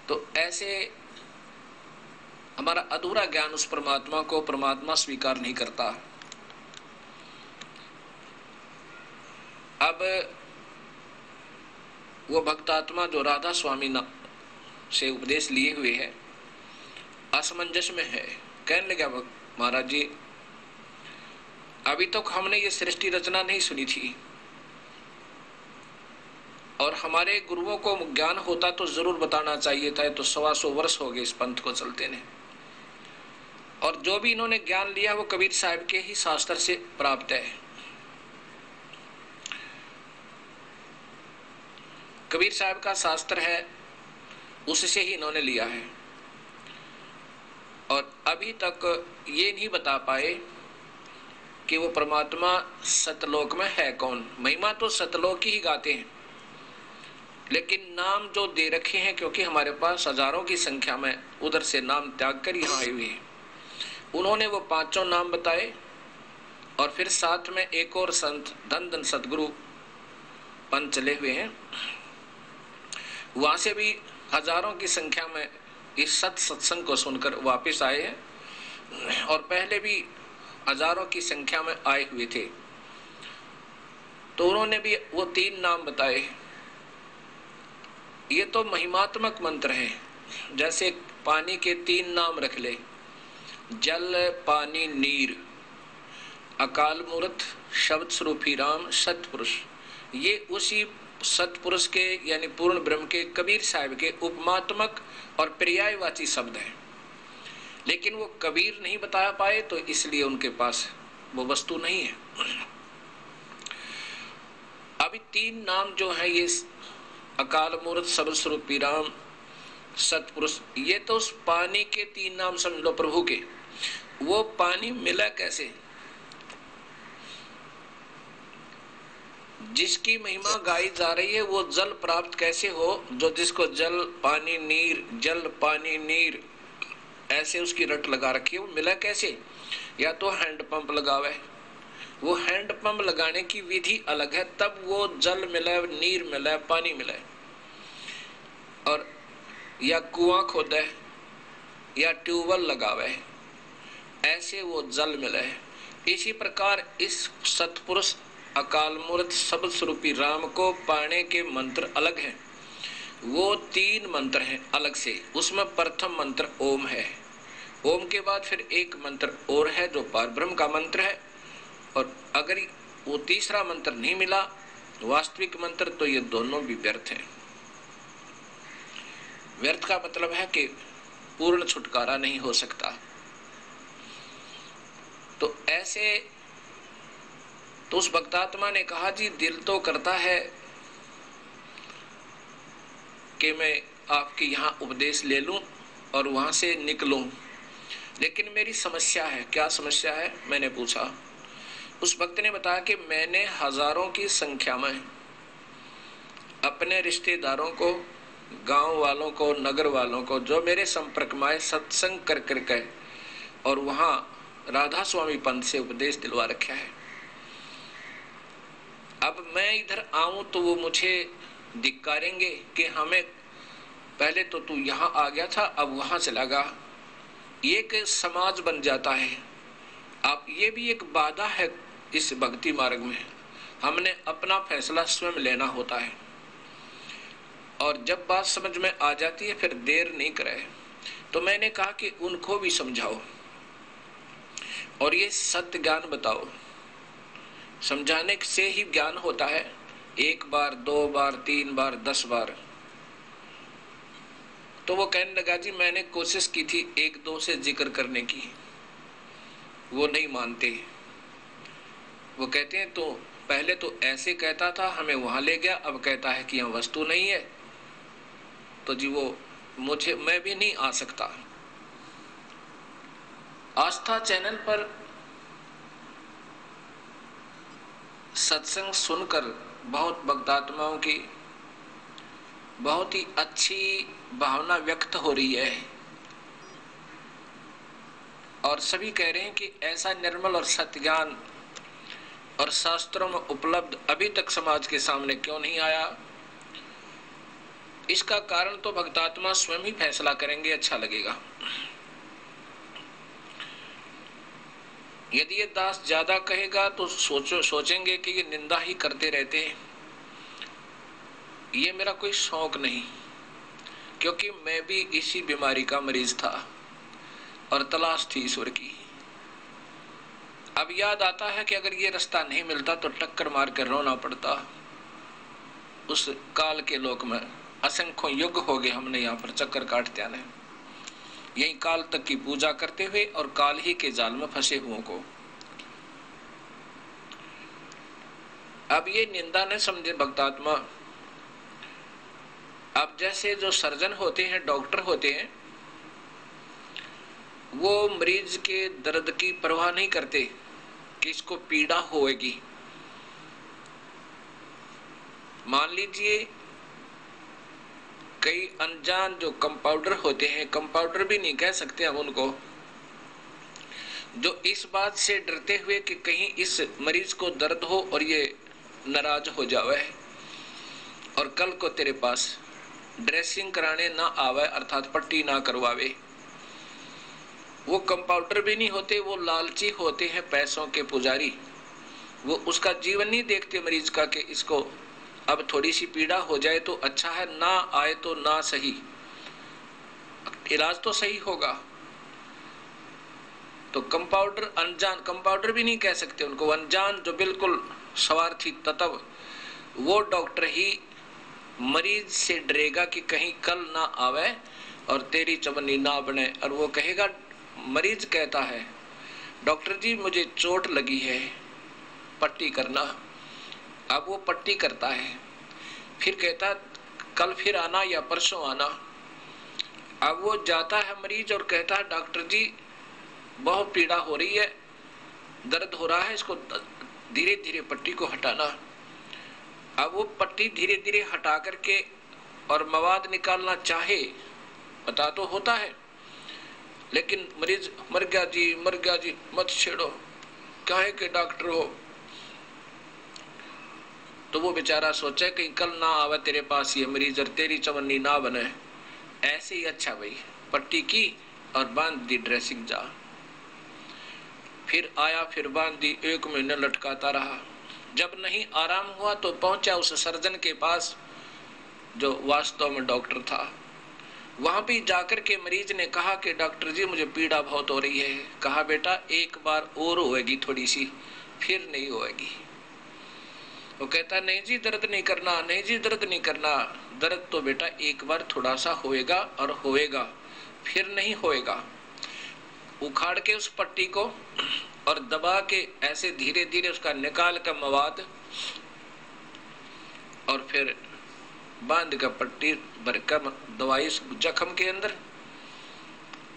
तो ऐसे हमारा अधूरा ज्ञान उस परमात्मा को परमात्मा स्वीकार नहीं करता। अब वो भक्तात्मा जो राधा स्वामी से उपदेश लिए हुए है असमंजस में है, कहने लगा महाराज जी अभी तक हमने ये सृष्टि रचना नहीं सुनी थी और हमारे गुरुओं को ज्ञान होता तो जरूर बताना चाहिए था। तो 125 वर्ष हो गए इस पंथ को चलते ने, और जो भी इन्होंने ज्ञान लिया वो कबीर साहब के ही शास्त्र से प्राप्त है। कबीर साहब का शास्त्र है, उससे ही इन्होंने लिया है। और अभी तक ये नहीं बता पाए कि वो परमात्मा सतलोक में है कौन। महिमा तो सतलोक ही गाते हैं, लेकिन नाम जो दे रखे हैं, क्योंकि हमारे पास हजारों की संख्या में उधर से नाम त्याग कर यहाँ आए हुए हैं, उन्होंने वो 5 नाम बताए। और फिर साथ में एक और संत धन धन सतगुरु पंथ चले हुए हैं, वहां से भी हजारों की संख्या में इस सत्संग को सुनकर वापस आए हैं, और पहले भी हजारों की संख्या में आए हुए थे। तो उन्होंने भी वो 3 नाम बताए। ये तो महिमात्मक मंत्र है, जैसे पानी के 3 नाम रख ले, जल पानी नीर, अकाल मूर्त शब्द स्वरूपी राम सतपुरुष। ये उसी सतपुरुष के यानी पूर्ण ब्रह्म के कबीर साहब के उपमात्मक और पर्यायवाची शब्द हैं, लेकिन वो कबीर नहीं बता पाए, तो इसलिए उनके पास वो वस्तु नहीं है। अभी 3 नाम जो है ये अकाल मूर्त शब्द स्वरूपी राम सतपुरुष, ये तो उस पानी के 3 नाम समझ लो प्रभु के। वो पानी मिला कैसे? जिसकी महिमा गाई जा रही है वो जल प्राप्त कैसे हो? जो जिसको जल पानी नीर, जल पानी नीर ऐसे उसकी रट लगा रखी है, वो मिला कैसे? या तो हैंडपंप लगावे, वो हैंडपंप लगाने की विधि अलग है, तब वो जल मिला, नीर मिला, पानी मिला। और या कुआं खोदे या ट्यूबवेल लगावे, ऐसे वो जल मिले। इसी प्रकार इस सतपुरुष अकाल मूर्त शब्द स्वरूपी राम को पाने के मंत्र अलग हैं। वो 3 मंत्र हैं अलग से। उसमें प्रथम मंत्र ओम है, ओम के बाद फिर एक मंत्र और है जो परब्रह्म का मंत्र है। और अगर वो तीसरा मंत्र नहीं मिला वास्तविक मंत्र, तो ये दोनों भी व्यर्थ हैं। व्यर्थ का मतलब है कि पूर्ण छुटकारा नहीं हो सकता। तो ऐसे तो उस भक्तात्मा ने कहा जी दिल तो करता है कि मैं आपके यहाँ उपदेश ले लूं और वहां से निकलूं, लेकिन मेरी समस्या है। क्या समस्या है? मैंने पूछा। उस भक्त ने बताया कि मैंने हजारों की संख्या में अपने रिश्तेदारों को, गांव वालों को, नगर वालों को, जो मेरे संपर्क में आए, सत्संग कर करके और वहां राधा स्वामी पंथ से उपदेश दिलवा रखा है। अब मैं इधर आऊं तो वो मुझे धिक्कारेंगे कि हमें पहले तो तू यहां आ गया था, अब वहां चला गया। ये एक समाज बन जाता है। अब ये भी एक बाधा है इस भक्ति मार्ग में। हमने अपना फैसला स्वयं लेना होता है, और जब बात समझ में आ जाती है फिर देर नहीं करे। तो मैंने कहा कि उनको भी समझाओ और ये सत्य ज्ञान बताओ। समझाने से ही ज्ञान होता है। 1 बार 2 बार 3 बार 10 बार। तो वो कहने लगा जी मैंने कोशिश की थी 1-2 से जिक्र करने की, वो नहीं मानते। वो कहते हैं तो पहले तो ऐसे कहता था, हमें वहां ले गया, अब कहता है कि यहाँ वस्तु नहीं है। तो जी वो मैं भी नहीं आ सकता। आस्था चैनल पर सत्संग सुनकर बहुत भक्तात्माओं की बहुत ही अच्छी भावना व्यक्त हो रही है, और सभी कह रहे हैं कि ऐसा निर्मल और सत्य ज्ञान और शास्त्रों में उपलब्ध अभी तक समाज के सामने क्यों नहीं आया। इसका कारण तो भक्तात्मा स्वयं ही फैसला करेंगे, अच्छा लगेगा। यदि ये दास ज्यादा कहेगा तो सोचेंगे कि ये निंदा ही करते रहते हैं। ये मेरा कोई शौक नहीं, क्योंकि मैं भी इसी बीमारी का मरीज था और तलाश थी ईश्वर की। अब याद आता है कि अगर ये रास्ता नहीं मिलता तो टक्कर मार कर रोना पड़ता। उस काल के लोक में असंख्यों युग हो गए हमने यहाँ पर चक्कर काटते आने, यही काल तक की पूजा करते हुए और काल ही के जाल में फंसे हुओं को। अब ये निंदा न समझे भक्तात्मा। अब जैसे जो सर्जन होते हैं, डॉक्टर होते हैं, वो मरीज के दर्द की परवाह नहीं करते कि इसको पीड़ा होएगी। मान लीजिए कई अनजान जो कंपाउंडर होते हैं, कंपाउंडर भी नहीं कह सकते हम उनको, जो इस बात से डरते हुए कि कहीं इस मरीज को दर्द हो और ये नाराज हो जावे और कल को तेरे पास ड्रेसिंग कराने ना आवे, अर्थात पट्टी ना करवावे, वो कंपाउंडर भी नहीं होते, वो लालची होते हैं, पैसों के पुजारी। वो उसका जीवन नहीं देखते मरीज का कि इसको अब थोड़ी सी पीड़ा हो जाए तो अच्छा है, ना आए तो ना सही, इलाज तो सही होगा। तो कंपाउंडर अनजान, कंपाउंडर भी नहीं कह सकते उनको, अनजान जो बिल्कुल स्वार्थी तत्व, वो डॉक्टर ही मरीज से डरेगा कि कहीं कल ना आवे और तेरी चवन्नी ना बने। और वो कहेगा, मरीज कहता है डॉक्टर जी मुझे चोट लगी है, पट्टी करना। अब वो पट्टी करता है, फिर कहता कल फिर आना या परसों आना। अब वो जाता है मरीज और कहता है डॉक्टर जी बहुत पीड़ा हो रही है, दर्द हो रहा है, इसको धीरे धीरे पट्टी को हटाना। अब वो पट्टी धीरे धीरे हटा करके और मवाद निकालना चाहे, पता तो होता है, लेकिन मरीज मर गया जी मत छेड़ो, काहे के डॉक्टर हो। तो वो बेचारा सोचे कहीं कल ना आवे तेरे पास ये मरीज और तेरी चवन्नी ना बने। ऐसे ही अच्छा भाई, पट्टी की और बांध दी ड्रेसिंग जा, फिर आया, फिर बांध दी, 1 महीने लटकाता रहा। जब नहीं आराम हुआ तो पहुंचा उस सर्जन के पास जो वास्तव में डॉक्टर था। वहां भी जाकर के मरीज ने कहा कि डॉक्टर जी मुझे पीड़ा बहुत हो रही है। कहा बेटा एक बार और होएगी थोड़ी सी, फिर नहीं होएगी। वो कहता नहीं जी दर्द नहीं करना, नहीं जी दर्द नहीं करना। दर्द तो बेटा एक बार थोड़ा सा होएगा और होएगा, फिर नहीं होएगा। उखाड़ के उस पट्टी को और दबा के ऐसे धीरे धीरे उसका निकाल का मवाद और फिर बांध का पट्टी भरकर दवाई जख्म के अंदर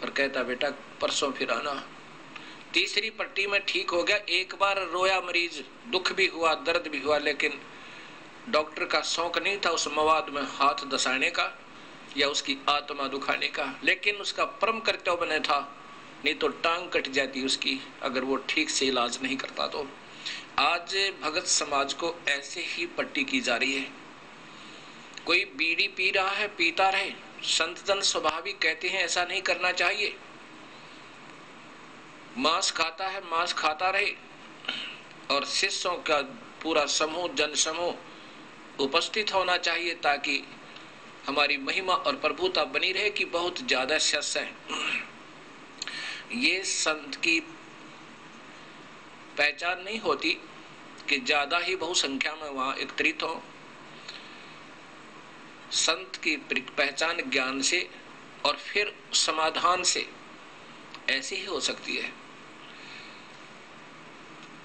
और कहता बेटा परसों फिर आना। तीसरी पट्टी में ठीक हो गया। एक बार रोया मरीज, दुख भी हुआ, दर्द भी हुआ, लेकिन डॉक्टर का शौक नहीं था उस मवाद में हाथ दसाने का या उसकी आत्मा दुखाने का, लेकिन उसका परम कर्तव्य बने था, नहीं तो टांग कट जाती उसकी अगर वो ठीक से इलाज नहीं करता। तो आज भगत समाज को ऐसे ही पट्टी की जा रही है। कोई बीड़ी पी रहा है, पीता रहे, संत जन स्वाभाविक कहते हैं ऐसा नहीं करना चाहिए। मांस खाता है, मांस खाता रहे, और शिष्यों का पूरा समूह, जन समूह उपस्थित होना चाहिए ताकि हमारी महिमा और प्रभुता बनी रहे कि बहुत ज्यादा शिष्य हैं। ये संत की पहचान नहीं होती कि ज्यादा ही बहुसंख्या में वहां एकत्रित हो। संत की पहचान ज्ञान से और फिर समाधान से ऐसी ही हो सकती है।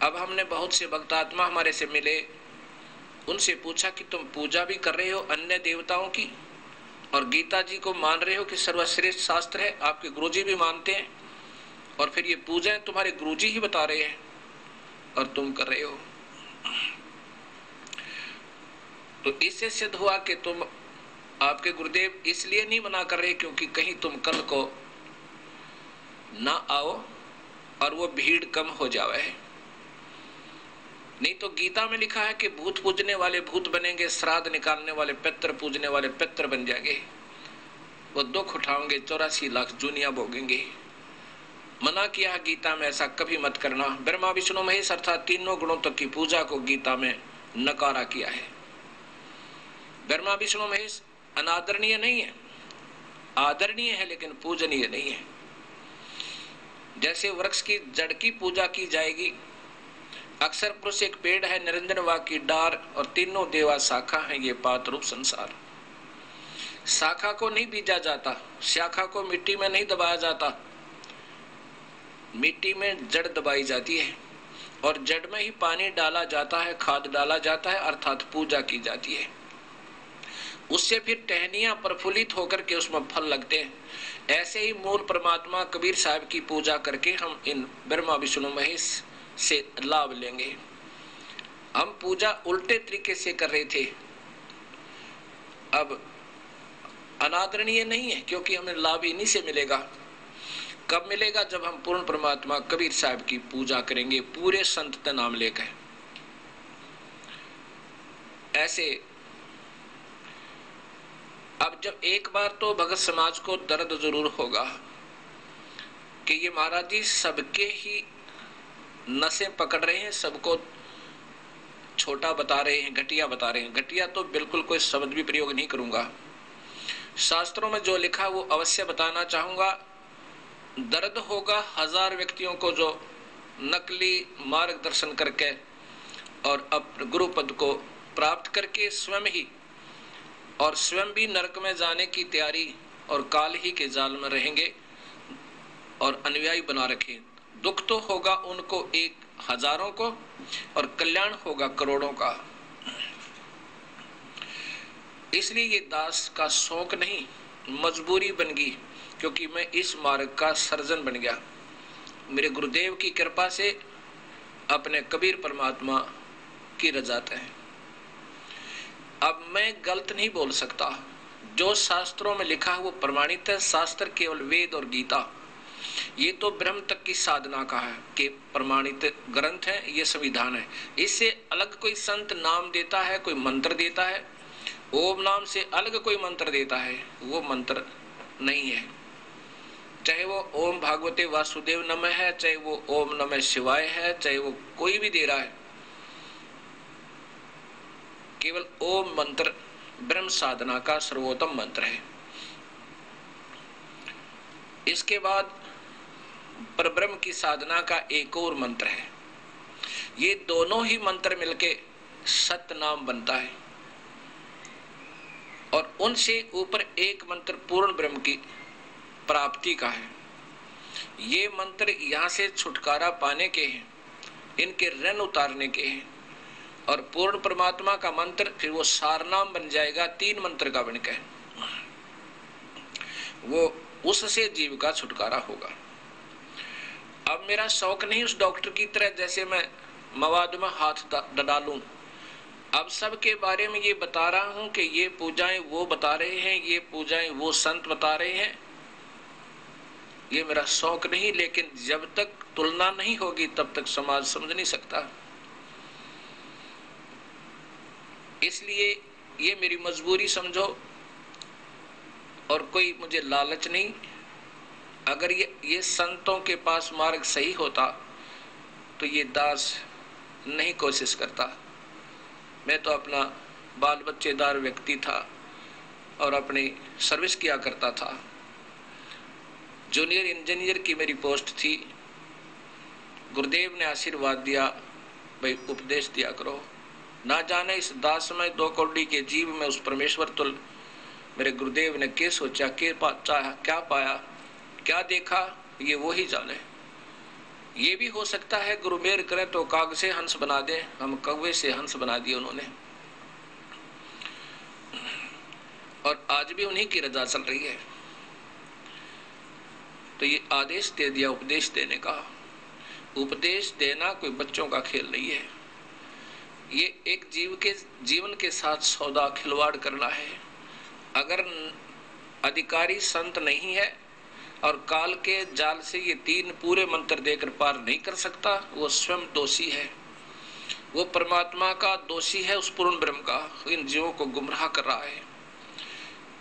अब हमने बहुत से भक्तात्मा हमारे से मिले, उनसे पूछा कि तुम पूजा भी कर रहे हो अन्य देवताओं की और गीता जी को मान रहे हो कि सर्वश्रेष्ठ शास्त्र है, आपके गुरुजी भी मानते हैं, और फिर ये पूजा तुम्हारे गुरुजी ही बता रहे हैं और तुम कर रहे हो। तो इससे सिद्ध हुआ कि तुम आपके गुरुदेव इसलिए नहीं मना कर रहे क्योंकि कहीं तुम कल को ना आओ और वो भीड़ कम हो जावे। नहीं तो गीता में लिखा है कि भूत पूजने वाले भूत बनेंगे, श्राद्ध निकालने वाले पितर पूजने वाले पितर बन जाएंगे, वो दुख उठाओगे, 84 लाख जूनिया भोगेंगे। मना किया गीता में, ऐसा कभी मत करना। ब्रह्मा विष्णु महेश अर्थात तीनों गुणों तक की पूजा को गीता में नकारा किया है। ब्रह्मा विष्णु महेश अनादरणीय नहीं है, आदरणीय है लेकिन पूजनीय नहीं है। जैसे वृक्ष की जड़ की पूजा की जाएगी, अक्षर पुरुष एक पेड़ है, निरंजन वाक की डार और तीनों देवा शाखा है, ये पात रूप संसार। शाखा को नहीं बीजा जाता, शाखा को मिट्टी में नहीं दबाया जाता, मिट्टी में जड़ दबाई जाती है और जड़ में ही पानी डाला जाता है, खाद डाला जाता है, अर्थात पूजा की जाती है। उससे फिर टहनियां प्रफुल्लित होकर के उसमें फल लगते हैं। ऐसे ही मूल परमात्मा कबीर साहब की पूजा करके हम इन ब्रह्मा विष्णु महेश से लाभ लेंगे। हम पूजा उल्टे तरीके से कर रहे थे, अब अनादरणीय नहीं है, क्योंकि हमें लाभ इन्हीं से मिलेगा। कब मिलेगा? जब हम पूर्ण परमात्मा कबीर साहब की पूजा करेंगे, पूरे संत का नाम लेकर। ऐसे अब जब एक बार तो भगत समाज को दर्द जरूर होगा कि ये महाराज जी सबके ही नसें पकड़ रहे हैं, सबको छोटा बता रहे हैं, घटिया बता रहे हैं। घटिया तो बिल्कुल कोई शब्द भी प्रयोग नहीं करूंगा, शास्त्रों में जो लिखा वो अवश्य बताना चाहूंगा। दर्द होगा 1000 व्यक्तियों को जो नकली मार्गदर्शन करके और अपने गुरु पद को प्राप्त करके स्वयं ही और स्वयं भी नरक में जाने की तैयारी और काल ही के जाल में रहेंगे और अनुयायी बना रखे। दुख तो होगा उनको 1000 को और कल्याण होगा करोड़ों का। इसलिए ये दास का शौक नहीं, मजबूरी बन गई, क्योंकि मैं इस मार्ग का सर्जन बन गया। मेरे गुरुदेव की कृपा से अपने कबीर परमात्मा की रजात है। अब मैं गलत नहीं बोल सकता, जो शास्त्रों में लिखा है वो प्रमाणित है। शास्त्र केवल वेद और गीता, ये तो ब्रह्म तक की साधना का है कि प्रमाणित ग्रंथ है, ये संविधान है। इससे अलग कोई संत नाम देता है, कोई मंत्र देता है, ओम नाम से अलग कोई मंत्र देता है, वो मंत्र नहीं है। चाहे वो ओम भागवते वासुदेव नमः है, चाहे वो ओम नमः शिवाय है, चाहे वो कोई भी दे रहा है, केवल ओम मंत्र ब्रह्म साधना का सर्वोत्तम मंत्र है। इसके बाद परब्रह्म की साधना का एक और मंत्र है। ये दोनों ही मंत्र मिलके सत नाम बनता है और उनसे ऊपर एक मंत्र पूर्ण ब्रह्म की प्राप्ति का है। ये मंत्र यहां से छुटकारा पाने के हैं, इनके ऋण उतारने के हैं। और पूर्ण परमात्मा का मंत्र फिर वो सारनाम बन जाएगा, 3 मंत्र का बनकर, वो उससे जीव का छुटकारा होगा। अब मेरा शौक नहीं उस डॉक्टर की तरह जैसे मैं मवाद में हाथ डालूं। अब सबके बारे में ये बता रहा हूं कि ये पूजाएं वो बता रहे हैं, ये पूजाएं वो संत बता रहे हैं, ये मेरा शौक नहीं। लेकिन जब तक तुलना नहीं होगी तब तक समाज समझ नहीं सकता। इसलिए ये मेरी मजबूरी समझो और कोई मुझे लालच नहीं। अगर ये संतों के पास मार्ग सही होता तो ये दास नहीं कोशिश करता। मैं तो अपना बाल बच्चेदार व्यक्ति था और अपनी सर्विस किया करता था। जूनियर इंजीनियर की मेरी पोस्ट थी। गुरुदेव ने आशीर्वाद दिया, भाई उपदेश दिया करो। ना जाने इस दास में 2 कौड़ी के जीव में उस परमेश्वर तुल मेरे गुरुदेव ने क्या सोचा, क्या पाया, क्या देखा, ये वो ही जाने। ये भी हो सकता है गुरु मेहर करे तो काग से हंस बना दे, हम कौवे से हंस बना दिए उन्होंने। और आज भी उन्हीं की रजा चल रही है। तो ये आदेश दे दिया उपदेश देने का। उपदेश देना कोई बच्चों का खेल नहीं है, ये एक जीवन के साथ सौदा खिलवाड़ करना है। अगर अधिकारी संत नहीं है और काल के जाल से ये 3 पूरे मंत्र देकर पार नहीं कर सकता, वो स्वयं दोषी है। वो परमात्मा का दोषी है, उस पूर्ण ब्रह्म का, इन जीवों को गुमराह कर रहा है।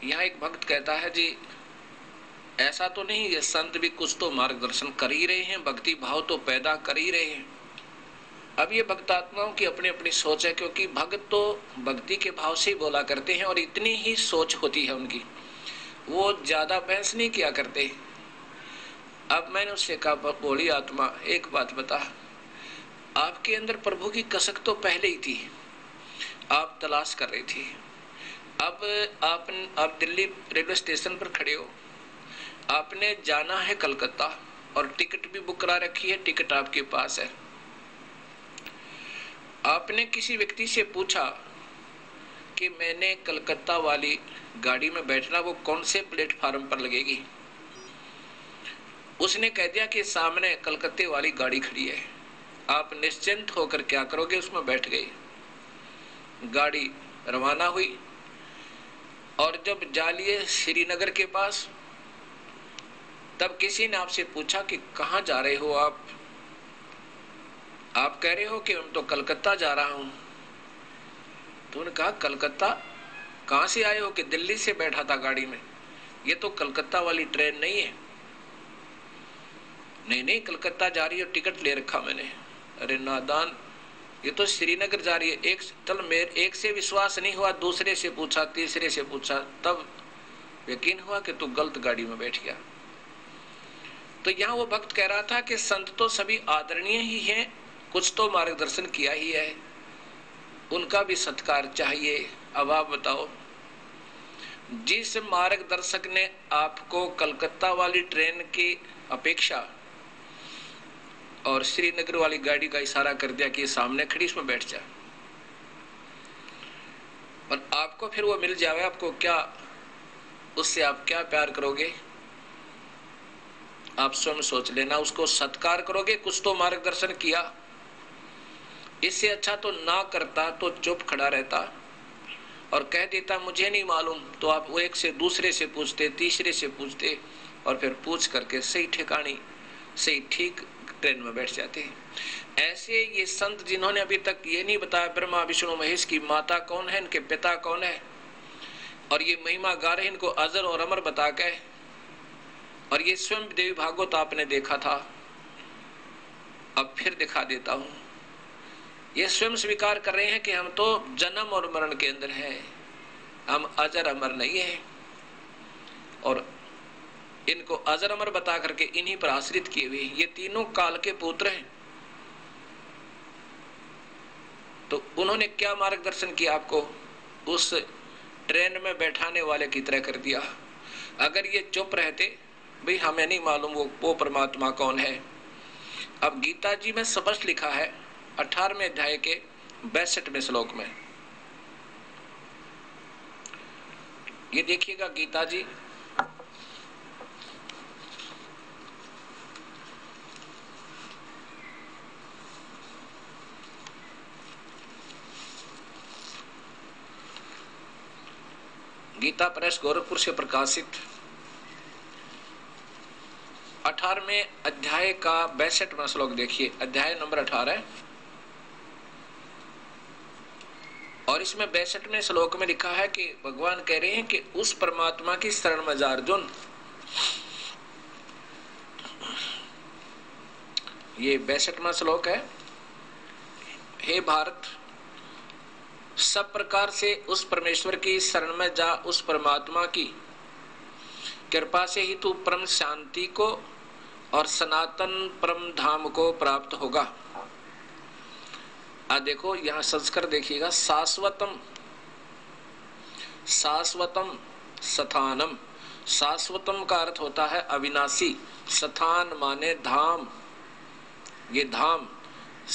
यहाँ एक भक्त कहता है जी ऐसा तो नहीं, ये संत भी कुछ तो मार्गदर्शन कर ही रहे हैं, भक्ति भाव तो पैदा कर ही रहे हैं। अब ये भक्तात्माओं की अपनी अपनी सोच है, क्योंकि भक्त तो भक्ति के भाव से ही बोला करते हैं और इतनी ही सोच होती है उनकी, वो ज्यादा बहस नहीं किया करते। अब मैंने उससे कहा बोली आत्मा एक बात बता, आपके अंदर प्रभु की कसक तो पहले ही थी, आप तलाश कर रही थी। अब आप दिल्ली रेलवे स्टेशन पर खड़े हो, आपने जाना है कलकत्ता और टिकट भी बुक करा रखी है, टिकट आपके पास है। आपने किसी व्यक्ति से पूछा कि मैंने कलकत्ता वाली गाड़ी में बैठना, वो कौन से प्लेटफार्म पर लगेगी? उसने कह दिया कि सामने कलकत्ते वाली गाड़ी खड़ी है। आप निश्चिंत होकर क्या करोगे, उसमें बैठ गए। गाड़ी रवाना हुई और जब जा लिए श्रीनगर के पास, तब किसी ने आपसे पूछा कि कहाँ जा रहे हो आप कह रहे हो कि हम तो कलकत्ता जा रहा हूं। तो उन्होंने कहा कलकत्ता कहाँ से आए हो? कि दिल्ली से बैठा था गाड़ी में, ये तो कलकत्ता वाली ट्रेन नहीं है। नहीं कलकत्ता जा रही है, टिकट ले रखा मैंने। अरे नादान, ये तो श्रीनगर जा रही है। एक से विश्वास नहीं हुआ, दूसरे से पूछा, तीसरे से पूछा, तब यकीन हुआ कि तू गलत गाड़ी में बैठ गया। तो यहाँ वो भक्त कह रहा था कि संत तो सभी आदरणीय ही हैं, कुछ तो मार्गदर्शन किया ही है, उनका भी सत्कार चाहिए। अब आप बताओ, जिस मार्गदर्शक ने आपको कलकत्ता वाली ट्रेन की अपेक्षा और श्रीनगर वाली गाड़ी का इशारा कर दिया कि सामने खड़ी, इसमें बैठ जा, और आपको फिर वो मिल जाए, आपको क्या, उससे आप क्या प्यार करोगे? आप स्वयं सोच लेना। उसको सत्कार करोगे, कुछ तो मार्गदर्शन किया। इससे अच्छा तो ना करता, तो चुप खड़ा रहता और कह देता मुझे नहीं मालूम, तो आप वो एक से दूसरे से पूछते, तीसरे से पूछते, और फिर पूछ करके सही ठिकानी सही ठीक ट्रेन में बैठ जाते हैं। ऐसे ये संत जिन्होंने अभी तक ये नहीं बताया ब्रह्मा विष्णु महेश की माता कौन है, इनके पिता कौन है, और ये महिमा गा रहे, इनको अजर और अमर बता के, और ये स्वयं देवी भागवत आपने देखा था, अब फिर दिखा देता हूं। ये स्वयं स्वीकार कर रहे हैं कि हम तो जन्म और मरण के अंदर हैं, हम अजर अमर नहीं है, और इनको अजर अमर बता करके इन्हीं पर आश्रित किए हुए ये तीनों काल के पुत्र हैं। तो उन्होंने क्या मार्गदर्शन किया आपको? उस ट्रेन में बैठाने वाले की तरह कर दिया। अगर ये चुप रहते, भाई हमें नहीं मालूम वो परमात्मा कौन है। अब गीता जी में स्पष्ट लिखा है 18वें अध्याय के 62वें श्लोक में, ये देखिएगा गीता जी गीता प्रेस गोरखपुर से प्रकाशित 18वें अध्याय का 62वां श्लोक देखिए, अध्याय नंबर 18, और इसमें 62वें श्लोक में लिखा है कि भगवान कह रहे हैं कि उस परमात्मा की शरण में जा अर्जुन। ये 62वां श्लोक है। हे भारत, सब प्रकार से उस परमेश्वर की शरण में जा, उस परमात्मा की कृपा से ही तू परम शांति को और सनातन परम धाम को प्राप्त होगा। देखो यहां संस्कार देखिएगा, शाश्वतम शाश्वतम स्थानम। शाश्वतम का अर्थ होता है अविनाशी, स्थान माने धाम, ये धाम,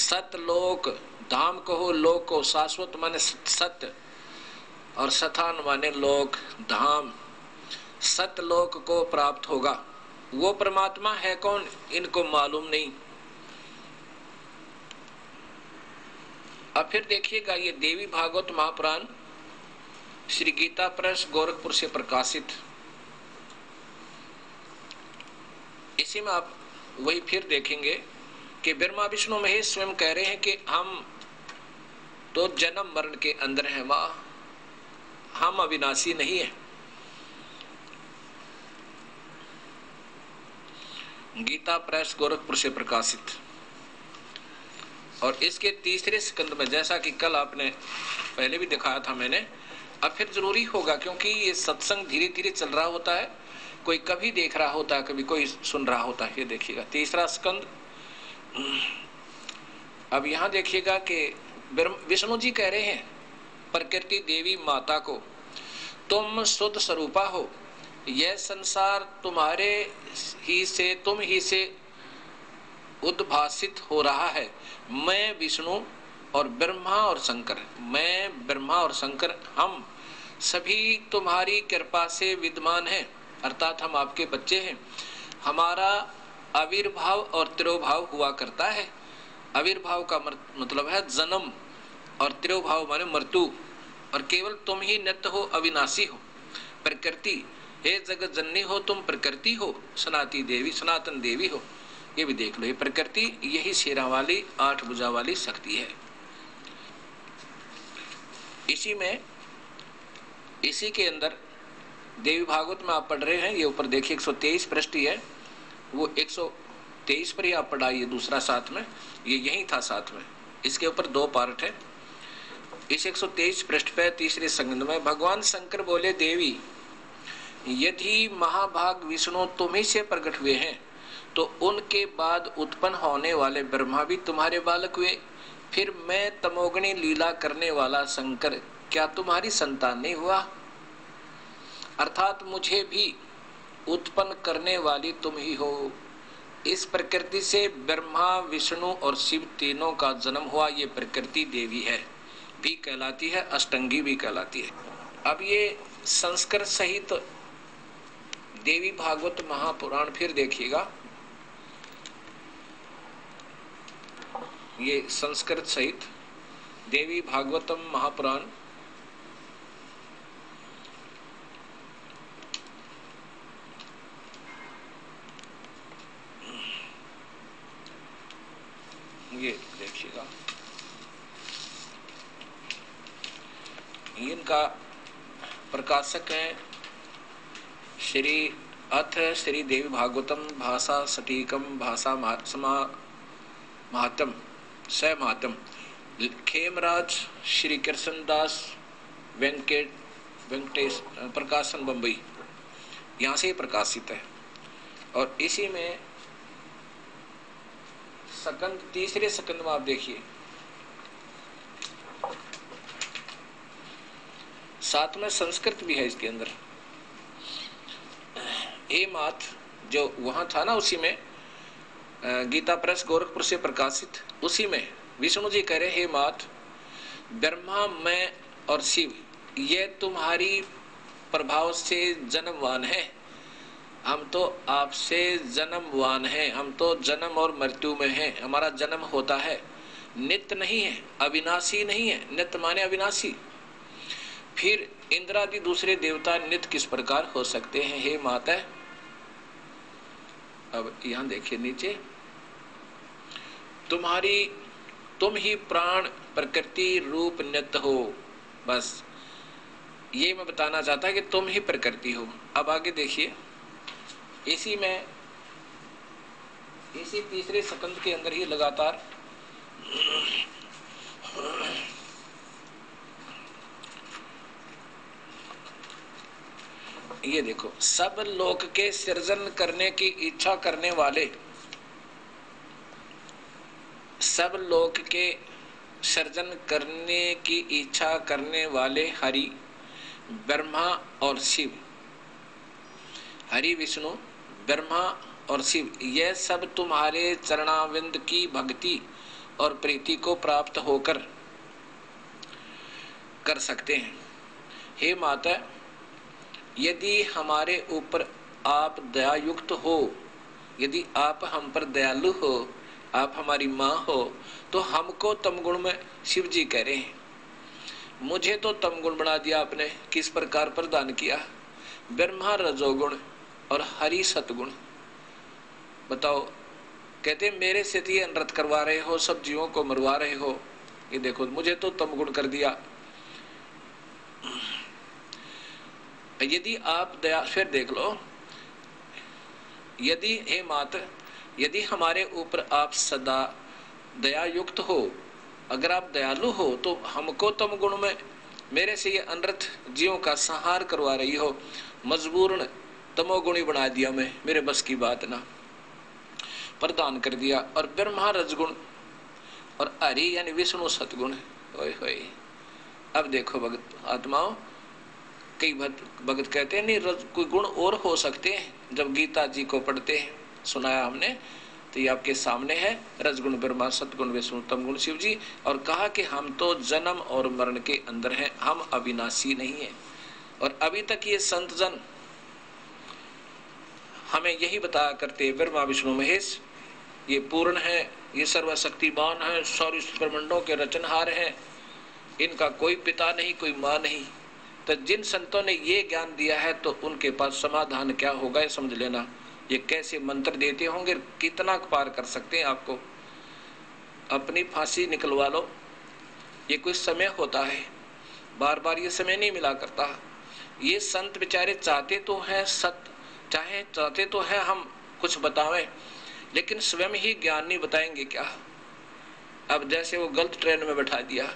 सतलोक, धाम कहो लोक को, शाश्वत माने सत्य और स्थान माने लोक, धाम, सतलोक को प्राप्त होगा। वो परमात्मा है कौन, इनको मालूम नहीं। अब फिर देखिएगा ये देवी भागवत महापुराण श्री गीता प्रेस गोरखपुर से प्रकाशित, इसी में आप वही फिर देखेंगे कि ब्रह्मा विष्णु महेश स्वयं कह रहे हैं कि हम तो जन्म मरण के अंदर है वह, हम अविनाशी नहीं है। गीता प्रेस गोरखपुर से प्रकाशित। और इसके तीसरे स्कंद में, जैसा कि कल आपने पहले भी दिखाया था मैंने, अब फिर जरूरी होगा, क्योंकि ये सत्संग धीरे धीरे चल रहा होता है, कोई कभी देख रहा होता है, कभी कोई सुन रहा होता है। ये देखिएगा तीसरा स्कंद। अब यहां देखिएगा कि विष्णु जी कह रहे हैं प्रकृति देवी माता को, तुम शुद्ध स्वरूपा हो, यह संसार तुम्हारे ही से, तुम ही से उद्भासित हो रहा है। मैं विष्णु और ब्रह्मा और शंकर, मैं ब्रह्मा और शंकर, हम सभी तुम्हारी कृपा से विद्यमान हैं, अर्थात हम आपके बच्चे हैं। हमारा आविर्भाव और तिरोभाव हुआ करता है। आविर्भाव का मतलब है जन्म, और तिरोभाव माने मृत्यु, और केवल तुम ही नित्य हो, अविनाशी हो। प्रकृति, हे जगत जननी हो, तुम प्रकृति हो, सनातन देवी हो। ये भी देख लो, ये प्रकृति यही शेरा वाली 8 भुजा वाली शक्ति है। इसी के अंदर देवी भागवत में आप पढ़ रहे हैं, ये ऊपर देखिए 123 पृष्ठ है, वो 123 पर ही आप पढ़ाइए, दूसरा साथ में, ये यही था साथ में। इसके ऊपर 2 पार्ट है। इस 123 पृष्ठ पे तीसरे संगंध में भगवान शंकर बोले, देवी यदि महाभाग विष्णु तुम ही से प्रकट हुए हैं, तो उनके बाद उत्पन्न होने वाले ब्रह्मा भी तुम्हारे बालक हुए। फिर मैं तमोगणी लीला करने वाला शंकर क्या तुम्हारी संतान नहीं हुआ? अर्थात मुझे भी उत्पन्न करने वाली तुम ही हो। इस प्रकृति से ब्रह्मा, विष्णु और शिव तीनों का जन्म हुआ। ये प्रकृति देवी है, भी कहलाती है, अष्टंगी भी कहलाती है। अब ये संस्कृत सहित देवी भागवत महापुराण फिर देखिएगा, ये संस्कृत सहित देवी भागवतम महापुराण, ये देखिएगा, इनका प्रकाशक है श्री देवी भागवतम भाषा सटीकम भाषा महात्म स महात्म, खेमराज श्री कृष्णदास वेंकटेश प्रकाशन बम्बई, यहाँ से प्रकाशित है। और इसी में सकंद, तीसरे सकंद में आप देखिए, साथ में संस्कृत भी है इसके अंदर। ए मात जो वहां था ना, उसी में गीता प्रेस गोरखपुर से प्रकाशित, उसी में विष्णु जी कह रहे, हे मात, ब्रह्मा, मैं और शिव ये तुम्हारी प्रभाव से जन्मवान है। हम तो आपसे जन्मवान हैं, हम तो जन्म और मृत्यु में हैं, हमारा जन्म होता है, नित्य नहीं है, अविनाशी नहीं है। नित्य माने अविनाशी। फिर इंद्रादि दूसरे देवता नित्य किस प्रकार हो सकते हैं, हे माता? अब यहां देखिए नीचे, तुम ही प्राण प्रकृति रूप नित्य हो। बस ये मैं बताना चाहता कि तुम ही प्रकृति हो। अब आगे देखिए, इसी तीसरे सकंद के अंदर ही लगातार ये देखो, सब लोक के सृजन करने की इच्छा करने वाले, सब लोक के सृजन करने की इच्छा करने वाले हरि, ब्रह्मा और शिव, हरि विष्णु ब्रह्मा और शिव, यह सब तुम्हारे चरणाविंद की भक्ति और प्रीति को प्राप्त होकर कर सकते हैं। हे माता, यदि हमारे ऊपर आप दयायुक्त हो, यदि आप हम पर दयालु हो, आप हमारी माँ हो, तो हमको तमगुण में शिव जी कह रहे हैं, मुझे तो तमगुण बना दिया आपने। किस प्रकार प्रदान किया? ब्रह्मा रजोगुण और हरि सतगुण। बताओ, कहते मेरे से ये अनर्थ करवा रहे हो, सब जीवों को मरवा रहे हो, कि देखो मुझे तो तम गुण कर दिया। यदि आप दया, फिर देख लो, यदि हे मात, यदि हमारे ऊपर आप सदा दया युक्त हो, अगर आप दयालु हो, तो हमको तम गुण में मेरे से ये अनर्थ जीवों का संहार करवा रही हो, मजबूरन तमोगुणी बना दिया, मैं मेरे बस की बात ना, प्रदान कर दिया। और ब्रह्मा रजगुण और हरि यानी विष्णु सतगुण। ओए होए, अब देखो भगत आत्माओं, कई भगत कहते हैं नहीं कोई गुण और हो सकते हैं। जब गीता जी को पढ़ते हैं, सुनाया हमने, तो ये आपके सामने है, रजगुण ब्रह्मा, सतगुण विष्णु, तमगुण शिव जी। और कहा कि हम तो जन्म और मरण के अंदर हैं, हम अविनाशी नहीं है। और अभी तक ये संत जन हमें यही बताया करते, ब्रह्मा विष्णु महेश ये पूर्ण है, ये सर्वशक्तिमान है, सारी ब्रह्मांडों के रचनहार हैं, इनका कोई पिता नहीं, कोई माँ नहीं। तो जिन संतों ने ये ज्ञान दिया है, तो उनके पास समाधान क्या होगा ये समझ लेना। ये कैसे मंत्र देते होंगे, कितना पार कर सकते हैं आपको। अपनी फांसी निकलवा लो, ये कोई समय होता है, बार बार ये समय नहीं मिला करता। ये संत बेचारे चाहते तो हैं चाहते तो हैं हम कुछ बतावें, लेकिन स्वयं ही ज्ञान नहीं बताएंगे क्या। अब जैसे वो गलत ट्रेन में बैठा दिया,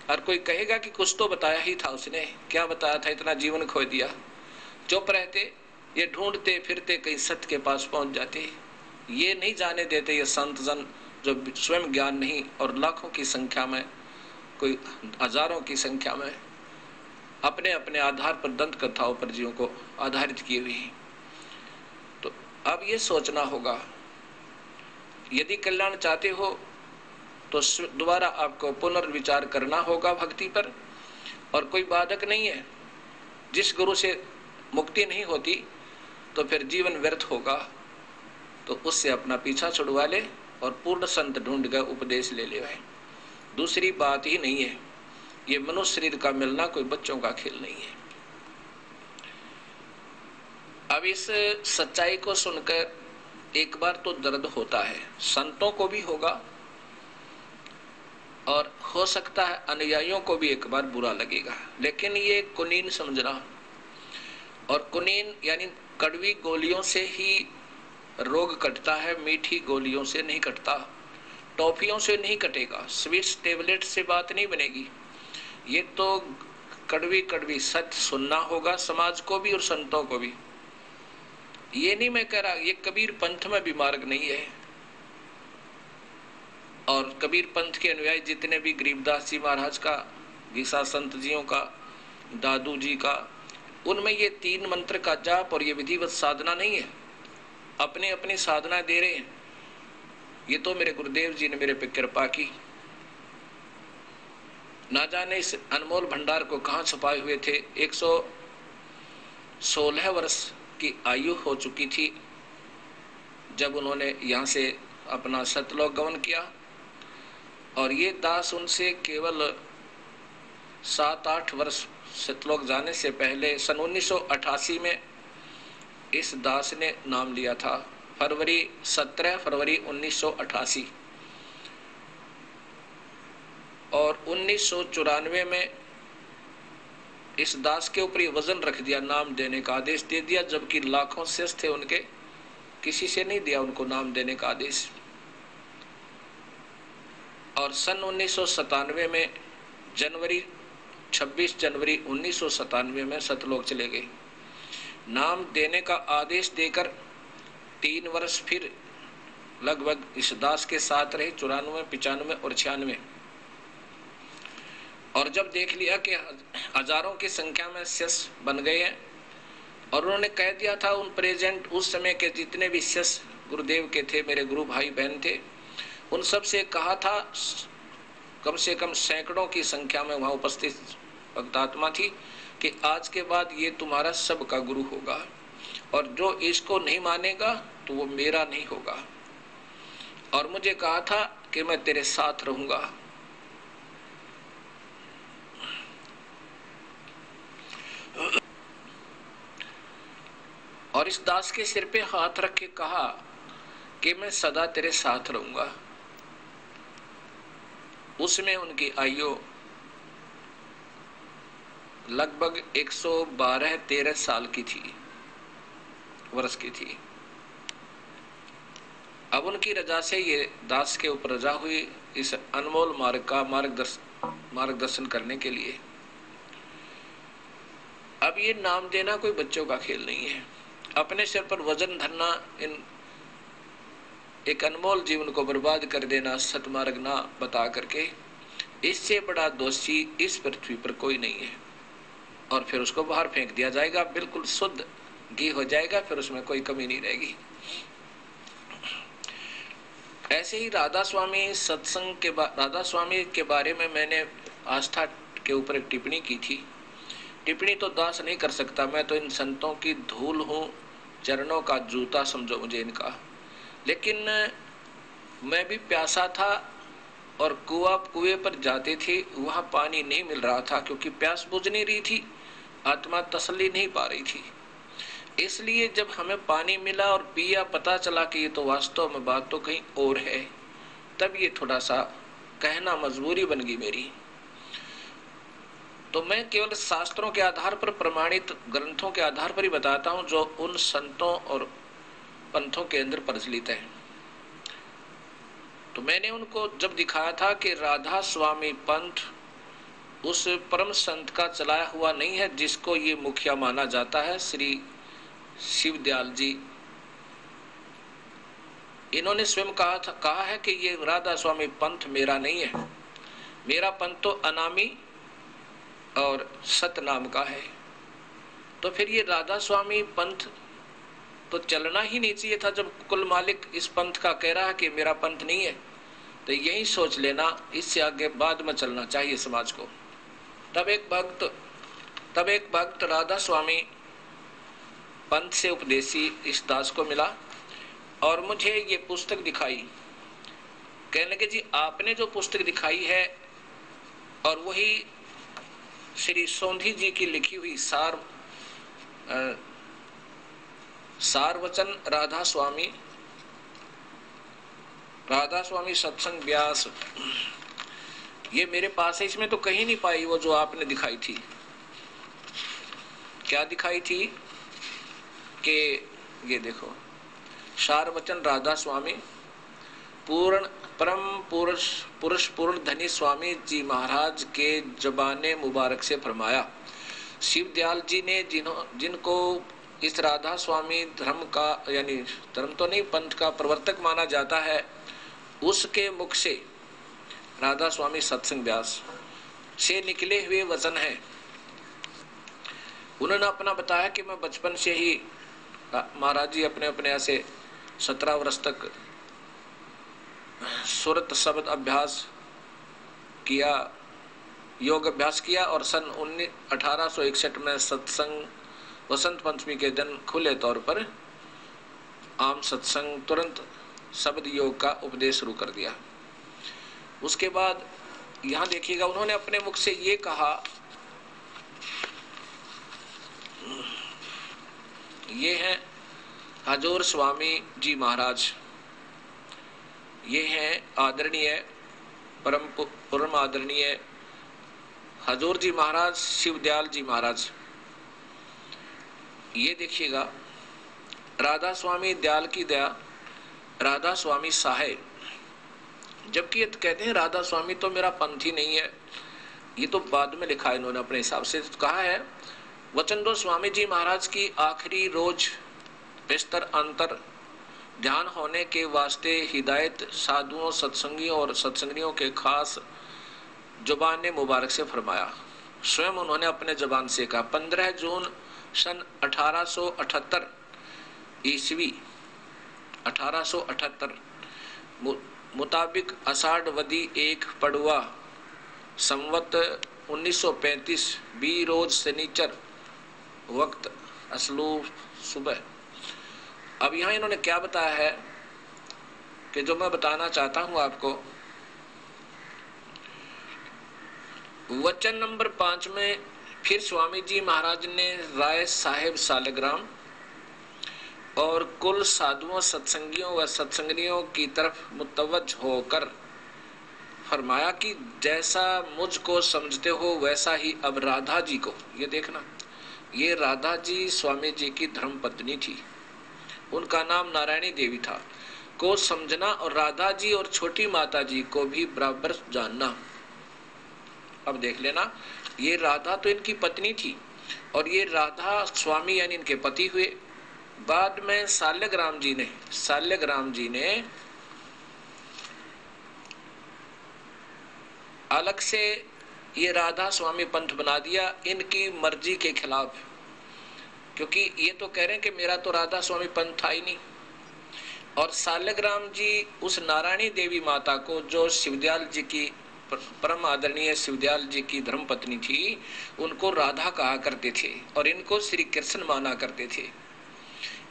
और कोई कहेगा कि कुछ तो बताया ही था उसने, क्या बताया था, इतना जीवन खो दिया। चुप रहते, ये ढूंढते फिरते कहीं सत्य के पास पहुंच जाते। ये नहीं जाने देते ये संत जन जो स्वयं ज्ञान नहीं, और लाखों की संख्या में, कोई हजारों की संख्या में अपने अपने आधार पर दंत कथाओं पर जीवों को आधारित किए हुए हैं। तो अब ये सोचना होगा, यदि कल्याण चाहते हो तो दोबारा आपको पुनर्विचार करना होगा भक्ति पर। और कोई बाधक नहीं है, जिस गुरु से मुक्ति नहीं होती तो फिर जीवन व्यर्थ होगा, तो उससे अपना पीछा छुड़वा ले और पूर्ण संत ढूंढ कर उपदेश ले ले। दूसरी बात ही नहीं है। ये मनुष्य शरीर का मिलना कोई बच्चों का खेल नहीं है। अब इस सच्चाई को सुनकर एक बार तो दर्द होता है, संतों को भी होगा, और हो सकता है अनुयायियों को भी एक बार बुरा लगेगा। लेकिन ये कुनीन समझना, और कुनीन यानी कड़वी गोलियों से ही रोग कटता है, मीठी गोलियों से नहीं कटता, टॉफियों से नहीं कटेगा, स्वीट्स टेबलेट से बात नहीं बनेगी। ये तो कड़वी कड़वी सत्य सुनना होगा समाज को भी और संतों को भी। ये नहीं मैं कह रहा ये कबीर पंथ में भी मार्ग नहीं है, और कबीर पंथ के अनुयायी जितने भी, गरीबदास जी महाराज का, गीसा संत जियों का, दादू जी का, उनमें ये 3 मंत्र का जाप और ये विधिवत साधना नहीं है। अपने अपनी साधना दे रहे हैं। ये तो मेरे गुरुदेव जी ने मेरे पे कृपा की, ना जाने इस अनमोल भंडार को कहाँ छुपाए हुए थे। 116 वर्ष की आयु हो चुकी थी जब उन्होंने यहाँ से अपना सतलोक गमन किया, और ये दास उनसे केवल 7-8 वर्ष सतलोक जाने से पहले सन 1988 में इस दास ने नाम लिया था। 17 फरवरी 1988, और 1994 में इस दास के ऊपर वजन रख दिया, नाम देने का आदेश दे दिया, जबकि लाखों शिष्य थे उनके, किसी से नहीं दिया उनको नाम देने का आदेश। और सन 1997 में 26 जनवरी 1997 में सतलोक चले गए। नाम देने का आदेश देकर 3 वर्ष फिर लगभग इस दास के साथ रहे, 94, 95 और 96। और जब देख लिया कि हजारों की संख्या में शिष्य बन गए हैं, और उन्होंने कह दिया था उन प्रेजेंट उस समय के जितने भी शिष्य गुरुदेव के थे, मेरे गुरु भाई बहन थे, उन सब से कहा था, कम से कम सैकड़ों की संख्या में वहां उपस्थित भक्तात्मा थी, कि आज के बाद ये तुम्हारा सबका गुरु होगा, और जो इसको नहीं मानेगा तो वो मेरा नहीं होगा। और मुझे कहा था कि मैं तेरे साथ रहूंगा। और इस दास के सिर पे हाथ रख के कहा कि मैं सदा तेरे साथ रहूंगा। उसमें उनकी आयु लगभग 112-13 साल की थी, वर्ष की थी। अब उनकी रजा से ये दास के ऊपर रजा हुई इस अनमोल मार्ग का मार्गदर्शन करने के लिए। अब ये नाम देना कोई बच्चों का खेल नहीं है। अपने सिर पर वजन धरना, इन एक अनमोल जीवन को बर्बाद कर देना, सतमार्ग ना बता करके, इससे बड़ा दोषी इस पृथ्वी पर कोई नहीं है। और फिर उसको बाहर फेंक दिया जाएगा, बिल्कुल शुद्ध घी हो जाएगा, फिर उसमें कोई कमी नहीं रहेगी। ऐसे ही राधा स्वामी राधा स्वामी के बारे में मैंने आस्था के ऊपर एक टिप्पणी की थी। टिप्पणी तो दास नहीं कर सकता, मैं तो इन संतों की धूल हूं, चरणों का जूता समझो मुझे इनका। लेकिन मैं भी प्यासा था और कुएं पर जाते थे, वहां पानी नहीं मिल रहा था क्योंकि प्यास बुझ नहीं रही थी, आत्मा तसल्ली नहीं पा रही थी। इसलिए जब हमें पानी मिला और पिया, पता चला कि ये तो वास्तव में बात तो कहीं और है, तब ये थोड़ा सा कहना मजबूरी बन गई मेरी। तो मैं केवल शास्त्रों के आधार पर, प्रमाणित ग्रंथों के आधार पर ही बताता हूं जो उन संतों और पंथों के अंदर प्रचलित है। तो मैंने उनको जब दिखाया था कि राधा स्वामी पंथ उस परम संत का चलाया हुआ नहीं है जिसको ये मुखिया माना जाता है, श्री शिवदयाल जी। इन्होंने स्वयं कहा है कि ये राधा स्वामी पंथ मेरा नहीं है, मेरा पंथ तो अनामी और सतनाम का है। तो फिर ये राधा स्वामी पंथ तो चलना ही नहीं चाहिए था। जब कुल मालिक इस पंथ का कह रहा है कि मेरा पंथ नहीं है, तो यही सोच लेना, इससे आगे बाद में चलना चाहिए समाज को। तब एक भक्त राधा स्वामी पंथ से उपदेशी इस दास को मिला और मुझे ये पुस्तक दिखाई। कहने लगे जी आपने जो पुस्तक दिखाई है और वही श्री सोंधी जी की लिखी हुई सारवचन राधा स्वामी सत्संग व्यास, ये मेरे पास है, इसमें तो कहीं नहीं पाई वो जो आपने दिखाई थी। क्या दिखाई थी कि ये देखो, सारवचन राधा स्वामी परम पुरुष पूर्ण धनी स्वामी जी महाराज के जबाने मुबारक से फरमाया। शिवदयाल जी ने जिनको इस राधा स्वामी धर्म का, यानी धर्म तो नहीं पंथ का प्रवर्तक माना जाता है, उसके मुख से राधा स्वामी सत्संग व्यास से निकले हुए वचन है। उन्होंने अपना बताया कि मैं बचपन से ही, महाराज जी अपने ऐसे 17 वर्ष तक सुरत शब्द अभ्यास किया, योग अभ्यास किया और सन 1861 में सत्संग वसंत पंचमी के दिन खुले तौर पर आम सत्संग तुरंत शब्द योग का उपदेश शुरू कर दिया। उसके बाद यहाँ देखिएगा, उन्होंने अपने मुख से ये कहा, ये हैं हजूर स्वामी जी महाराज, ये हैं आदरणीय परम आदरणीय हजूर जी महाराज शिवदयाल जी महाराज। ये देखिएगा, राधा स्वामी दयाल की दया, राधा स्वामी साहे, जबकि ये कहते हैं राधा स्वामी तो मेरा पंथ ही नहीं है। ये तो बाद में लिखा है इन्होंने अपने हिसाब से, कहा है वचन दो स्वामी जी महाराज की आखिरी रोज बिस्तर अंतर ध्यान होने के वास्ते हिदायत साधुओं सत्संगियों और सत्संगियों के खास जुबान मुबारक से फरमाया। स्वयं उन्होंने अपने जबान से कहा। 15 जून सन 1878 ईस्वी 1878 मुताबिक आषाढ़ वदी 1 पड़ुआ संवत 1935 बी रोज शनिचर वक्त असलू सुबह। अब यहाँ इन्होंने क्या बताया है कि जो मैं बताना चाहता हूं आपको, वचन नंबर 5 में फिर स्वामी जी महाराज ने राय साहेब सालग्राम और कुल साधुओं सत्संगियों व सत्संगियों की तरफ मुतवज्ज होकर फरमाया कि जैसा मुझको समझते हो वैसा ही अब राधा जी को, ये देखना, ये राधा जी स्वामी जी की धर्म पत्नी थी, उनका नाम नारायणी देवी था, को समझना और राधा जी और छोटी माता जी को भी बराबर जानना। अब देख लेना, ये राधा तो इनकी पत्नी थी और ये राधा स्वामी यानी इनके पति हुए। बाद में शाल्यग्राम जी ने अलग से ये राधा स्वामी पंथ बना दिया इनकी मर्जी के खिलाफ, क्योंकि ये तो कह रहे हैं कि मेरा तो राधा स्वामी पंथ था ही नहीं। और शाल्यग्राम जी उस नारायणी देवी माता को, जो शिवदयाल जी की परम आदरणीय शिवदयाल जी की धर्मपत्नी थी, उनको राधा कहा करते थे और इनको श्री कृष्ण माना करते थे।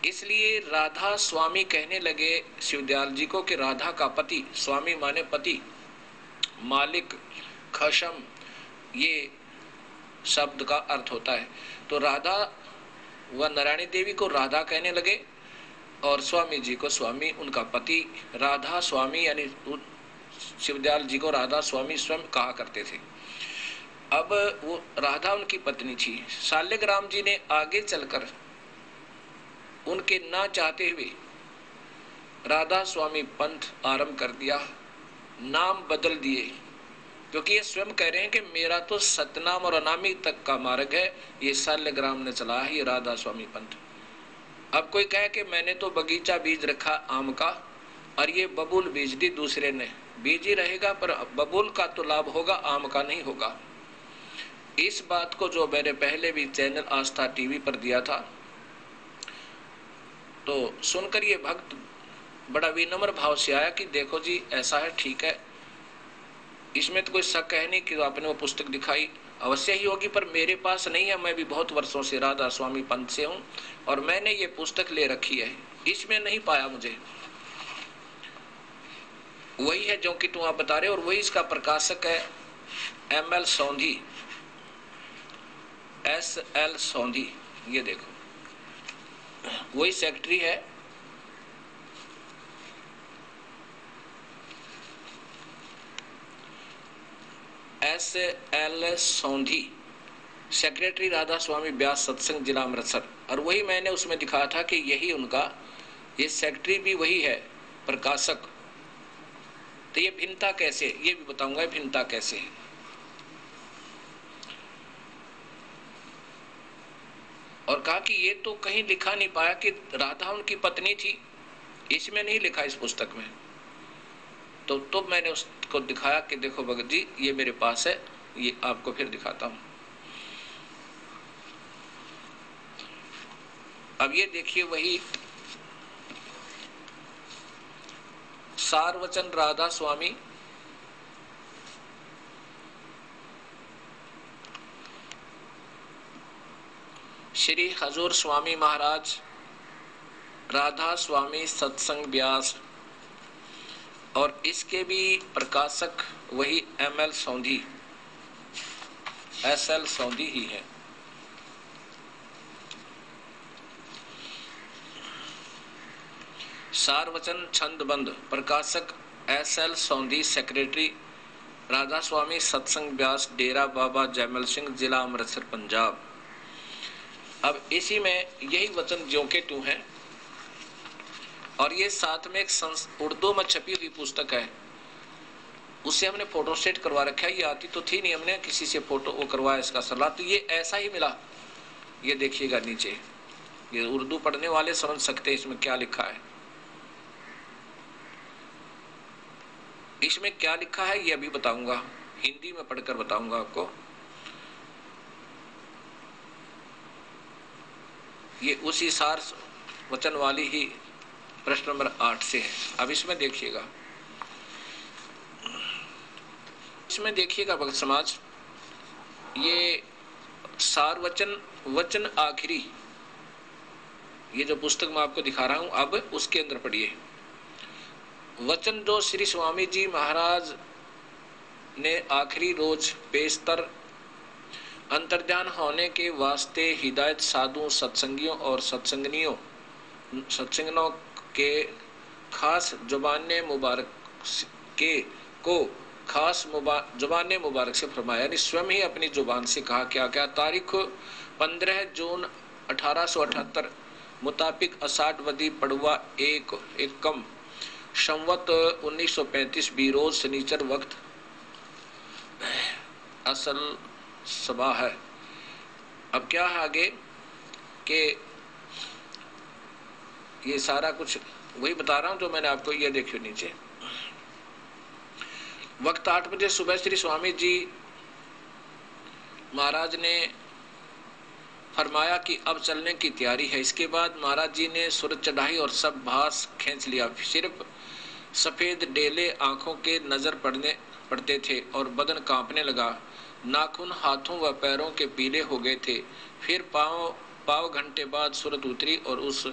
इसलिए राधा स्वामी कहने लगे शिवदयाल जी को कि राधा का पति, स्वामी माने पति, मालिक, खशम, ये शब्द का अर्थ होता है। तो राधा व नारायणी देवी को राधा कहने लगे और स्वामी जी को स्वामी, उनका पति राधा स्वामी यानी शिवदयाल जी को राधा स्वामी स्वयं कहा करते थे। अब वो राधा उनकी पत्नी थी। शाल्यग्राम जी ने आगे चलकर उनके ना चाहते हुए राधा स्वामी पंथ आरंभ कर दिया, नाम बदल दिए, क्योंकि ये स्वयं कह रहे हैं कि मेरा तो सतनाम और अनामी तक का मार्ग है, ये शाल्यग्राम ने चला है, ये राधा स्वामी पंथ। अब कोई कहे कि मैंने तो बगीचा बीज रखा आम का और ये बबूल बीज दी दूसरे ने, बीज ही रहेगा पर बबूल का तो लाभ होगा, आम का नहीं होगा। इस बात को जो मैंने पहले भी चैनल आस्था टीवी पर दिया था, तो सुनकर ये भक्त बड़ा विनम्र भाव से आया कि देखो जी ऐसा है, ठीक है, इसमें तो कोई शक है नहीं कि आपने वो पुस्तक दिखाई, अवश्य ही होगी, पर मेरे पास नहीं है, मैं भी बहुत वर्षों से राधा स्वामी पंथ से हूं और मैंने ये पुस्तक ले रखी है, इसमें नहीं पाया मुझे। वही है जो कि तुम आप बता रहे हो और वही इसका प्रकाशक है ML सौंधी, SL सौंधी, ये देखो वही सेक्रेटरी है। SL सौंधी, सेक्रेटरी राधा स्वामी व्यास सत्संग जिला अमृतसर। और वही मैंने उसमें दिखाया था कि यही उनका, ये सेक्रेटरी भी वही है, प्रकाशक। तो ये भिन्नता कैसे, ये भी बताऊंगा भिन्नता कैसे है। और कहा कि ये तो कहीं लिखा नहीं पाया कि राधा उनकी पत्नी थी, इसमें नहीं लिखा इस पुस्तक में। तो मैंने उसको दिखाया कि देखो भगत जी ये मेरे पास है, ये आपको फिर दिखाता हूं। अब ये देखिए वही सारवचन राधा स्वामी, श्री हजूर स्वामी महाराज, राधा स्वामी सत्संग व्यास, और इसके भी प्रकाशक वही ML सौंधी, SL सौंधी ही है। सारवचन छंदबंद, प्रकाशक SL सौंधी, सेक्रेटरी राधा स्वामी सत्संग व्यास, डेरा बाबा जयमल सिंह, जिला अमृतसर, पंजाब। अब इसी में यही वचन ज्यों के त्यों है। और ये साथ में एक उर्दू में छपी हुई पुस्तक है, उससे हमने फोटो सेट करवा रखा है, ये आती तो थी नहीं, हमने किसी से फोटो वो करवाया इसका सलाह, तो ये ऐसा ही मिला। ये देखिएगा नीचे, ये उर्दू पढ़ने वाले समझ सकते हैं इसमें क्या लिखा है। इसमें क्या लिखा है ये अभी बताऊंगा, हिंदी में पढ़कर बताऊंगा आपको। ये उसी सार वचन वाली ही प्रश्न नंबर 8 से है। अब इसमें देखिएगा, इसमें देखिएगा भक्त समाज, ये सार वचन, वचन आखिरी, ये जो पुस्तक मैं आपको दिखा रहा हूं अब उसके अंदर पढ़िए। वचन जो श्री स्वामी जी महाराज ने आखिरी रोज पेशतर अंतर्ध्यान होने के वास्ते हिदायत साधु सत्संगियों और सत्संगनों के खास जुबान मुबारक के को खास जुबान मुबारक से फरमाया, यानी स्वयं ही अपनी जुबान से कहा। क्या क्या? तारीख 15 जून 1878 मुताबिक अषाढ़ वदी पड़वा एकम संवत 1935 बीरोज शनिचर वक्त असल सभा है। अब क्या है आगे कि ये सारा कुछ वही बता रहा हूं जो मैंने आपको, ये देखियो नीचे। वक्त 8 बजे सुबह श्री स्वामी जी महाराज ने फरमाया कि अब चलने की तैयारी है। इसके बाद महाराज जी ने सूरज चढ़ाई और सब भास खींच लिया। सिर्फ सफेद डेले आंखों के नजर पड़ते थे और बदन कांपने लगा। नाखून हाथों व पैरों के पीले हो गए थे। फिर पाव घंटे बाद सूरत उतरी और उस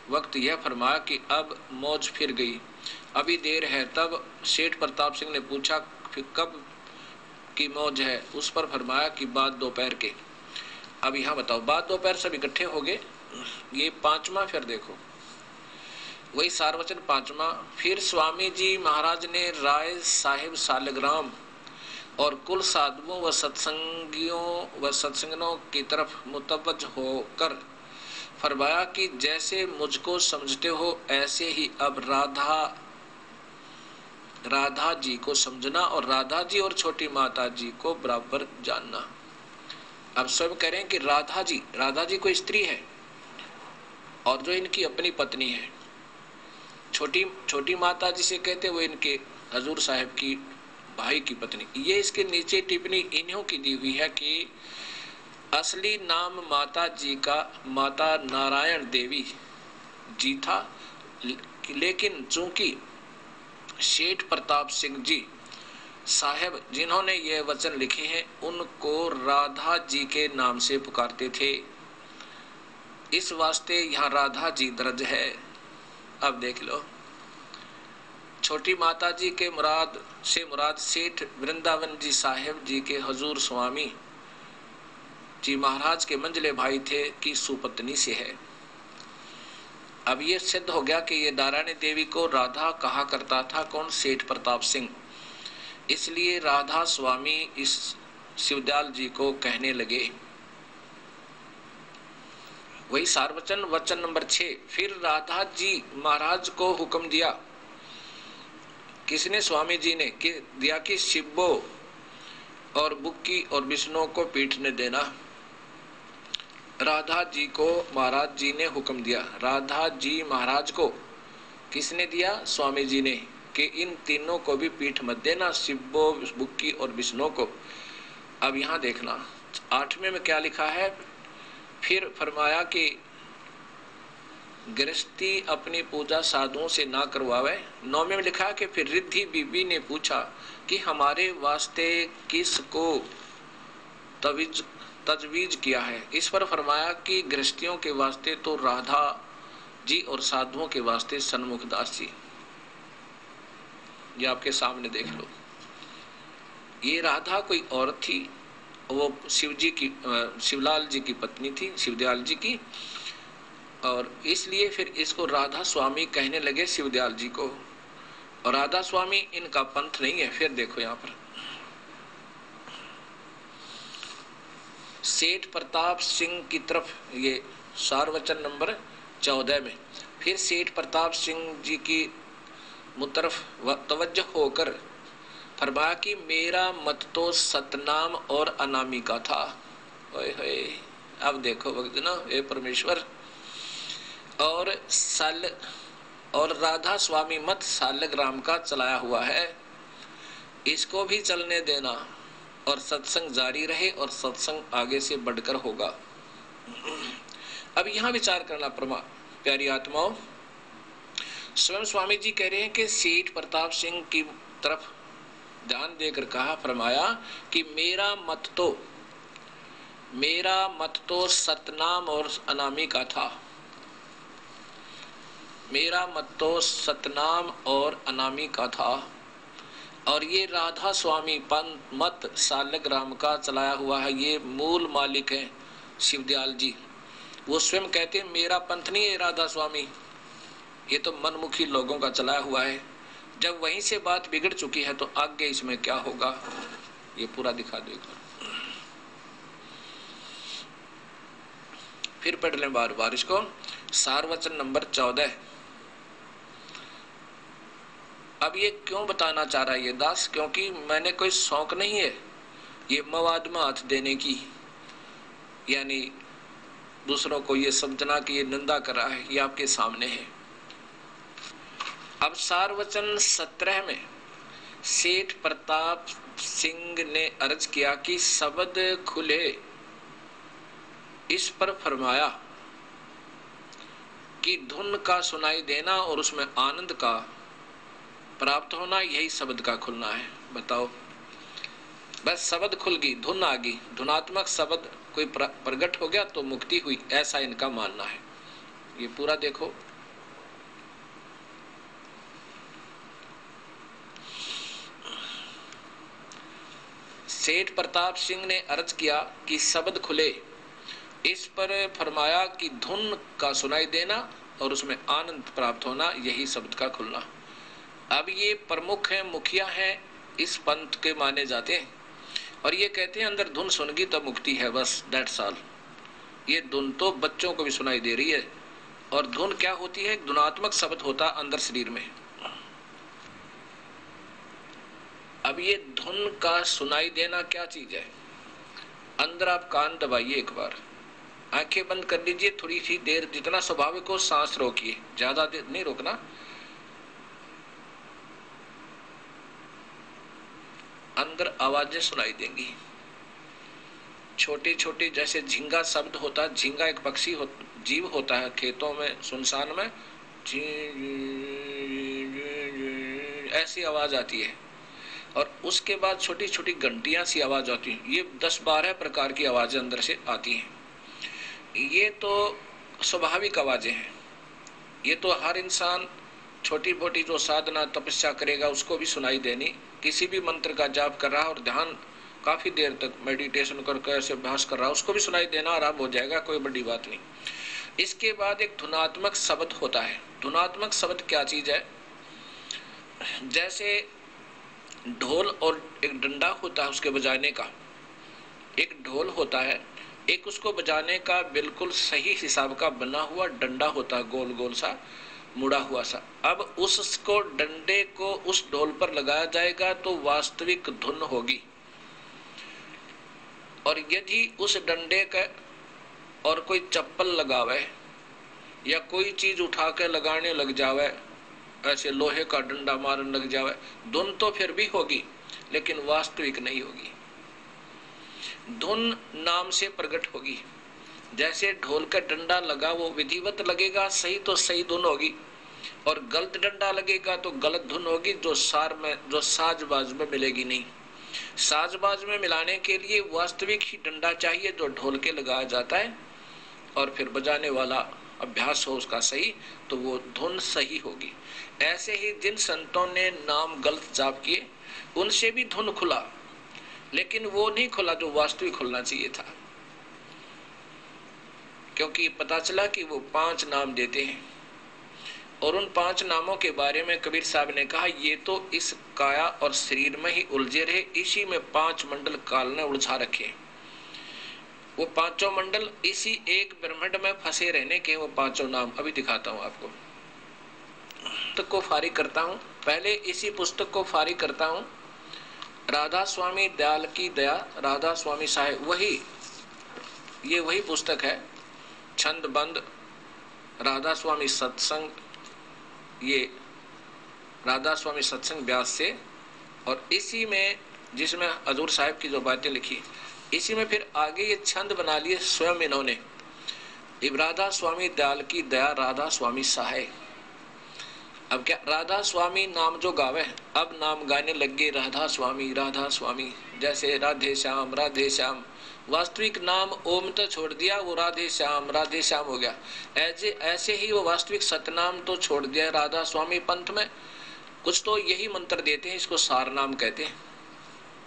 वक्त यह फरमाया कि अब मौज फिर गई, अभी देर है। तब सेठ प्रताप सिंह ने पूछा फिर कब की मौज है? उस पर फरमाया कि बाद दोपहर के। अब यहाँ बताओ, बाद दोपहर सब इकट्ठे हो गए। ये पांचवा, फिर देखो वही सारवचन पांचवा। फिर स्वामी जी महाराज ने राय साहिब सालग्राम और कुल साधुओं व सत्संगियों व सत्संगनों की तरफ मुतवज्ज होकर फरमाया कि जैसे मुझको समझते हो ऐसे ही अब राधा जी को समझना और राधा जी और छोटी माता जी को बराबर जानना। अब स्वयं कह रहे हैं कि राधा जी कोई स्त्री है और जो इनकी अपनी पत्नी है। छोटी माता जी से कहते वो इनके हजूर साहब की भाई की पत्नी। ये इसके नीचे टिप्पणी इन्हों की दी हुई है कि असली नाम माता जी का माता नारायण देवी जी था, लेकिन चूंकि सेठ प्रताप सिंह जी साहब जिन्होंने ये वचन लिखे हैं उनको राधा जी के नाम से पुकारते थे, इस वास्ते यहाँ राधा जी दर्ज है। अब देख लो, छोटी माता जी के मुराद सेठ वृंदावन जी साहेब जी के हजूर स्वामी जी महाराज के मंझले भाई थे कि सुपत्नी से है। अब ये सिद्ध हो गया कि ये नारायणी देवी को राधा कहा करता था कौन? सेठ प्रताप सिंह। इसलिए राधा स्वामी इस शिवदयाल जी को कहने लगे। वही सारवचन वचन नंबर 6। फिर राधा जी महाराज को हुक्म दिया, किसने? स्वामी जी ने दिया कि शिब्बो और बुक्की और विष्णु को पीटने देना। राधा जी को महाराज जी ने हुक्म दिया। राधा जी महाराज को किसने दिया? स्वामी जी ने, कि इन तीनों को भी पीठ मत देना, शिब्बो, बुक्की और विष्णु को। अब यहाँ देखना 8वें में क्या लिखा है। फिर फरमाया कि गृहस्थी अपनी पूजा साधुओं से ना करवावे। 9वें में लिखा कि फिर रिद्धि बीबी ने पूछा कि हमारे वास्ते किसको तजवीज किया है? इस पर फरमाया कि गृहस्थियों के वास्ते तो राधा जी और साधुओं के वास्ते सन्मुख दास जी। ये आपके सामने देख लो। ये राधा कोई औरत थी, वो शिवलाल जी की पत्नी थी, शिवदयाल जी की, और इसलिए फिर इसको राधा स्वामी कहने लगे शिवदयाल जी को। और राधा स्वामी इनका पंथ नहीं है। फिर देखो यहाँ पर सेठ प्रताप सिंह की तरफ, ये सारवचन नंबर 14 में, फिर सेठ प्रताप सिंह जी की मुतरफ तवज्जो होकर फरमाया कि मेरा मत तो सतनाम और अनामिका था। ओए होए, अब देखो भक्त ना, ये परमेश्वर। और राधा स्वामी मत सालग्राम का चलाया हुआ है, इसको भी चलने देना और सत्संग जारी रहे और सत्संग आगे से बढ़कर होगा। अब यहाँ विचार करना प्यारी आत्माओं। स्वयं स्वामी जी कह रहे हैं कि सेठ प्रताप सिंह की तरफ ध्यान देकर कहा, फरमाया कि मेरा मत तो सतनाम और अनामिका था। मेरा मत तो सतनाम और अनामिका था और ये राधा स्वामी पंथ मत सालग्राम का चलाया हुआ है। ये मूल मालिक है शिवदयाल जी। वो स्वयं कहते हैं मेरा पंथ नहीं है राधा स्वामी, ये तो मनमुखी लोगों का चलाया हुआ है। जब वहीं से बात बिगड़ चुकी है तो आगे इसमें क्या होगा ये पूरा दिखा दो एक बार। फिर पढ़ लें बार बार इसको। सार वचन नंबर 14। अब ये क्यों बताना चाह रहा है ये दास, क्योंकि मैंने कोई शौक नहीं है ये मवाद में हाथ देने की, यानी दूसरों को ये समझना कि ये निंदा कर रहा है, ये आपके सामने है। अब सार वचन 17 में सेठ प्रताप सिंह ने अर्ज किया कि शब्द खुले, इस पर फरमाया कि धुन का सुनाई देना और उसमें आनंद का प्राप्त होना, यही शब्द का खुलना है। बताओ, बस शब्द खुल गई, धुन आ गई, धुनात्मक शब्द कोई प्रकट हो गया तो मुक्ति हुई, ऐसा इनका मानना है। ये पूरा देखो। सेठ प्रताप सिंह ने अर्ज किया कि शब्द खुले, इस पर फरमाया कि धुन का सुनाई देना और उसमें आनंद प्राप्त होना, यही शब्द का खुलना। अब ये प्रमुख है, मुखिया है, इस पंथ के माने जाते हैं और ये कहते हैं अंदर धुन सुन गई तो मुक्ति है, बस दैट्स ऑल। ये धुन तो बच्चों को भी सुनाई दे रही है और धुन क्या होती है, एक धुनात्मक शब्द होता अंदर शरीर में। अब ये धुन का सुनाई देना क्या चीज है, अंदर आप कान दबाइए एक बार, आंखें बंद कर लीजिए थोड़ी सी देर, जितना स्वाभाविक हो सांस रोकिए, ज्यादा देर नहीं रोकना। अंदर आवाजें सुनाई देंगी छोटी छोटी, जैसे झींगा शब्द होता है, झींगा एक पक्षी जीव होता है खेतों में सुनसान में, ऐसी आवाज आती है और उसके बाद छोटी छोटी घंटियां सी आवाज आती है। ये 10-12 प्रकार की आवाजें अंदर से आती हैं। ये तो स्वाभाविक आवाजें हैं, ये तो हर इंसान छोटी मोटी जो साधना तपस्या करेगा उसको भी सुनाई देनी। किसी भी मंत्र का जाप कर रहा है और ध्यान काफी देर तक मेडिटेशन करके ऐसे अभ्यास कर रहा है, उसको भी सुनाई देना आराम हो जाएगा, कोई बड़ी बात नहीं। इसके बाद एक धुनात्मक शब्द होता है। धुनात्मक शब्द क्या चीज है, जैसे ढोल और एक डंडा होता है उसके बजाने का, एक ढोल होता है, एक उसको बजाने का बिल्कुल सही हिसाब का बना हुआ डंडा होता है, गोल गोल सा मुड़ा हुआ सा। अब उसको डंडे को उस ढोल पर लगाया जाएगा तो वास्तविक धुन होगी, और यदि उस डंडे का और कोई चप्पल लगावे या कोई चीज उठा के लगाने लग जावे, ऐसे लोहे का डंडा मारने लग जावे, धुन तो फिर भी होगी लेकिन वास्तविक नहीं होगी। धुन नाम से प्रकट होगी। जैसे ढोल का डंडा लगा वो विधिवत लगेगा, सही तो सही धुन होगी, और गलत डंडा लगेगा तो गलत धुन होगी, जो सार में जो साजबाज में मिलेगी नहीं। साजबाज में मिलाने के लिए वास्तविक ही डंडा चाहिए जो ढोल के लगाया जाता है, और फिर बजाने वाला अभ्यास हो उसका सही, तो वो धुन सही होगी। ऐसे ही जिन संतों ने नाम गलत जाप किए उनसे भी धुन खुला, लेकिन वो नहीं खुला जो वास्तविक खुलना चाहिए था, क्योंकि पता चला कि वो 5 नाम देते हैं और उन 5 नामों के बारे में कबीर साहब ने कहा ये तो इस काया और शरीर में ही उलझे रहे, इसी में 5 मंडल काल ने उलझा रखे। वो 5 मंडल इसी एक ब्रह्मांड में फंसे रहने के वो 5 नाम अभी दिखाता हूं आपको। पुस्तक को फारिग करता हूं, पहले इसी पुस्तक को फारिग करता हूं। राधा स्वामी दयाल की दया, राधा स्वामी साहेब, वही पुस्तक है। छंद बंद राधा स्वामी सत्संग, ये राधा स्वामी सत्संग व्यास से, और इसी में जिसमें हजूर साहब की जो बातें लिखी, इसी में फिर आगे ये छंद बना लिए स्वयं इन्होंने। राधा स्वामी दयाल की दया, राधा स्वामी सहाय। अब क्या राधा स्वामी नाम जो गावे, अब नाम गाने लग गए राधा स्वामी राधा स्वामी, जैसे राधे श्याम राधे श्याम। वास्तविक नाम ओम तो छोड़ दिया, वो राधे श्याम हो गया। ऐसे ही वो वास्तविक सतनाम तो छोड़ दिया राधा स्वामी पंथ में। कुछ तो यही मंत्र देते हैं, इसको सार नाम कहते हैं।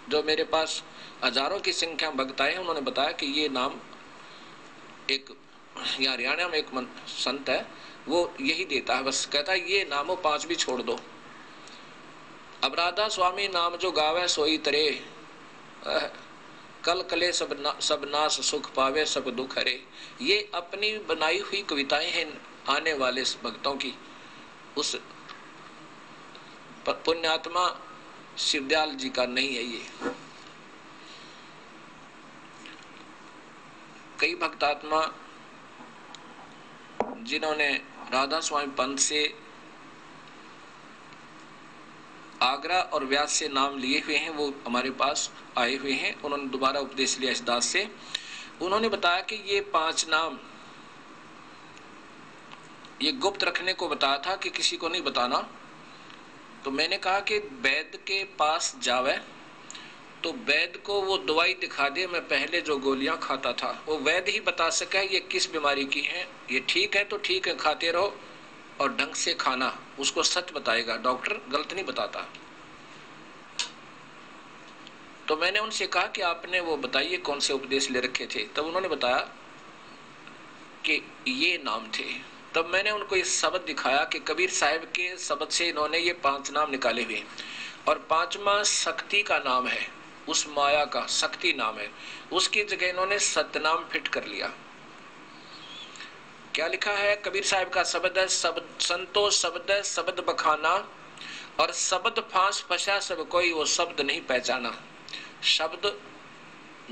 जो मेरे पास हजारों की संख्या भक्त आए हैं, उन्होंने बताया कि ये नाम एक यहाँ हरियाणा में एक संत है, वो यही देता है, बस कहता है ये नामों 5 भी छोड़ दो, अब राधा स्वामी नाम जो गावे सोई तरे, कल कले सब नाश सुख पावे सब दुख हरे। ये अपनी बनाई हुई कविताएं हैं आने वाले भक्तों की। उस पुण्यात्मा शिवदयाल जी का नहीं है ये। कई भक्तात्मा जिन्होंने राधा स्वामी पंथ से आगरा और व्यास से नाम लिए हुए हैं वो हमारे पास आए हुए हैं। उन्होंने दोबारा उपदेश लिया इस दास से। उन्होंने बताया कि ये 5 नाम ये गुप्त रखने को बताया था कि किसी को नहीं बताना। तो मैंने कहा कि वैद्य के पास जावे तो वैद्य को वो दवाई दिखा दे। मैं पहले जो गोलियां खाता था वो वैद्य ही बता सके ये किस बीमारी की है। ये ठीक है तो ठीक है, खाते रहो और ढंग से खाना, उसको सच बताएगा, डॉक्टर गलत नहीं बताता। तो मैंने उनसे कहा कि आपने वो बताइए कौन से उपदेश ले रखे थे। तब उन्होंने बताया कि ये नाम थे। तब मैंने उनको ये शब्द दिखाया कि कबीर साहब के शब्द से इन्होंने ये 5 नाम निकाले हुए, और 5वां शक्ति का नाम है, उस माया का शक्ति नाम है। उसकी जगह इन्होंने सतनाम फिट कर लिया। क्या लिखा है कबीर साहब का शब्द है, संतो शब्द है शब्द बखाना, और शब्द फांस फंसा सब कोई वो शब्द नहीं पहचाना। शब्द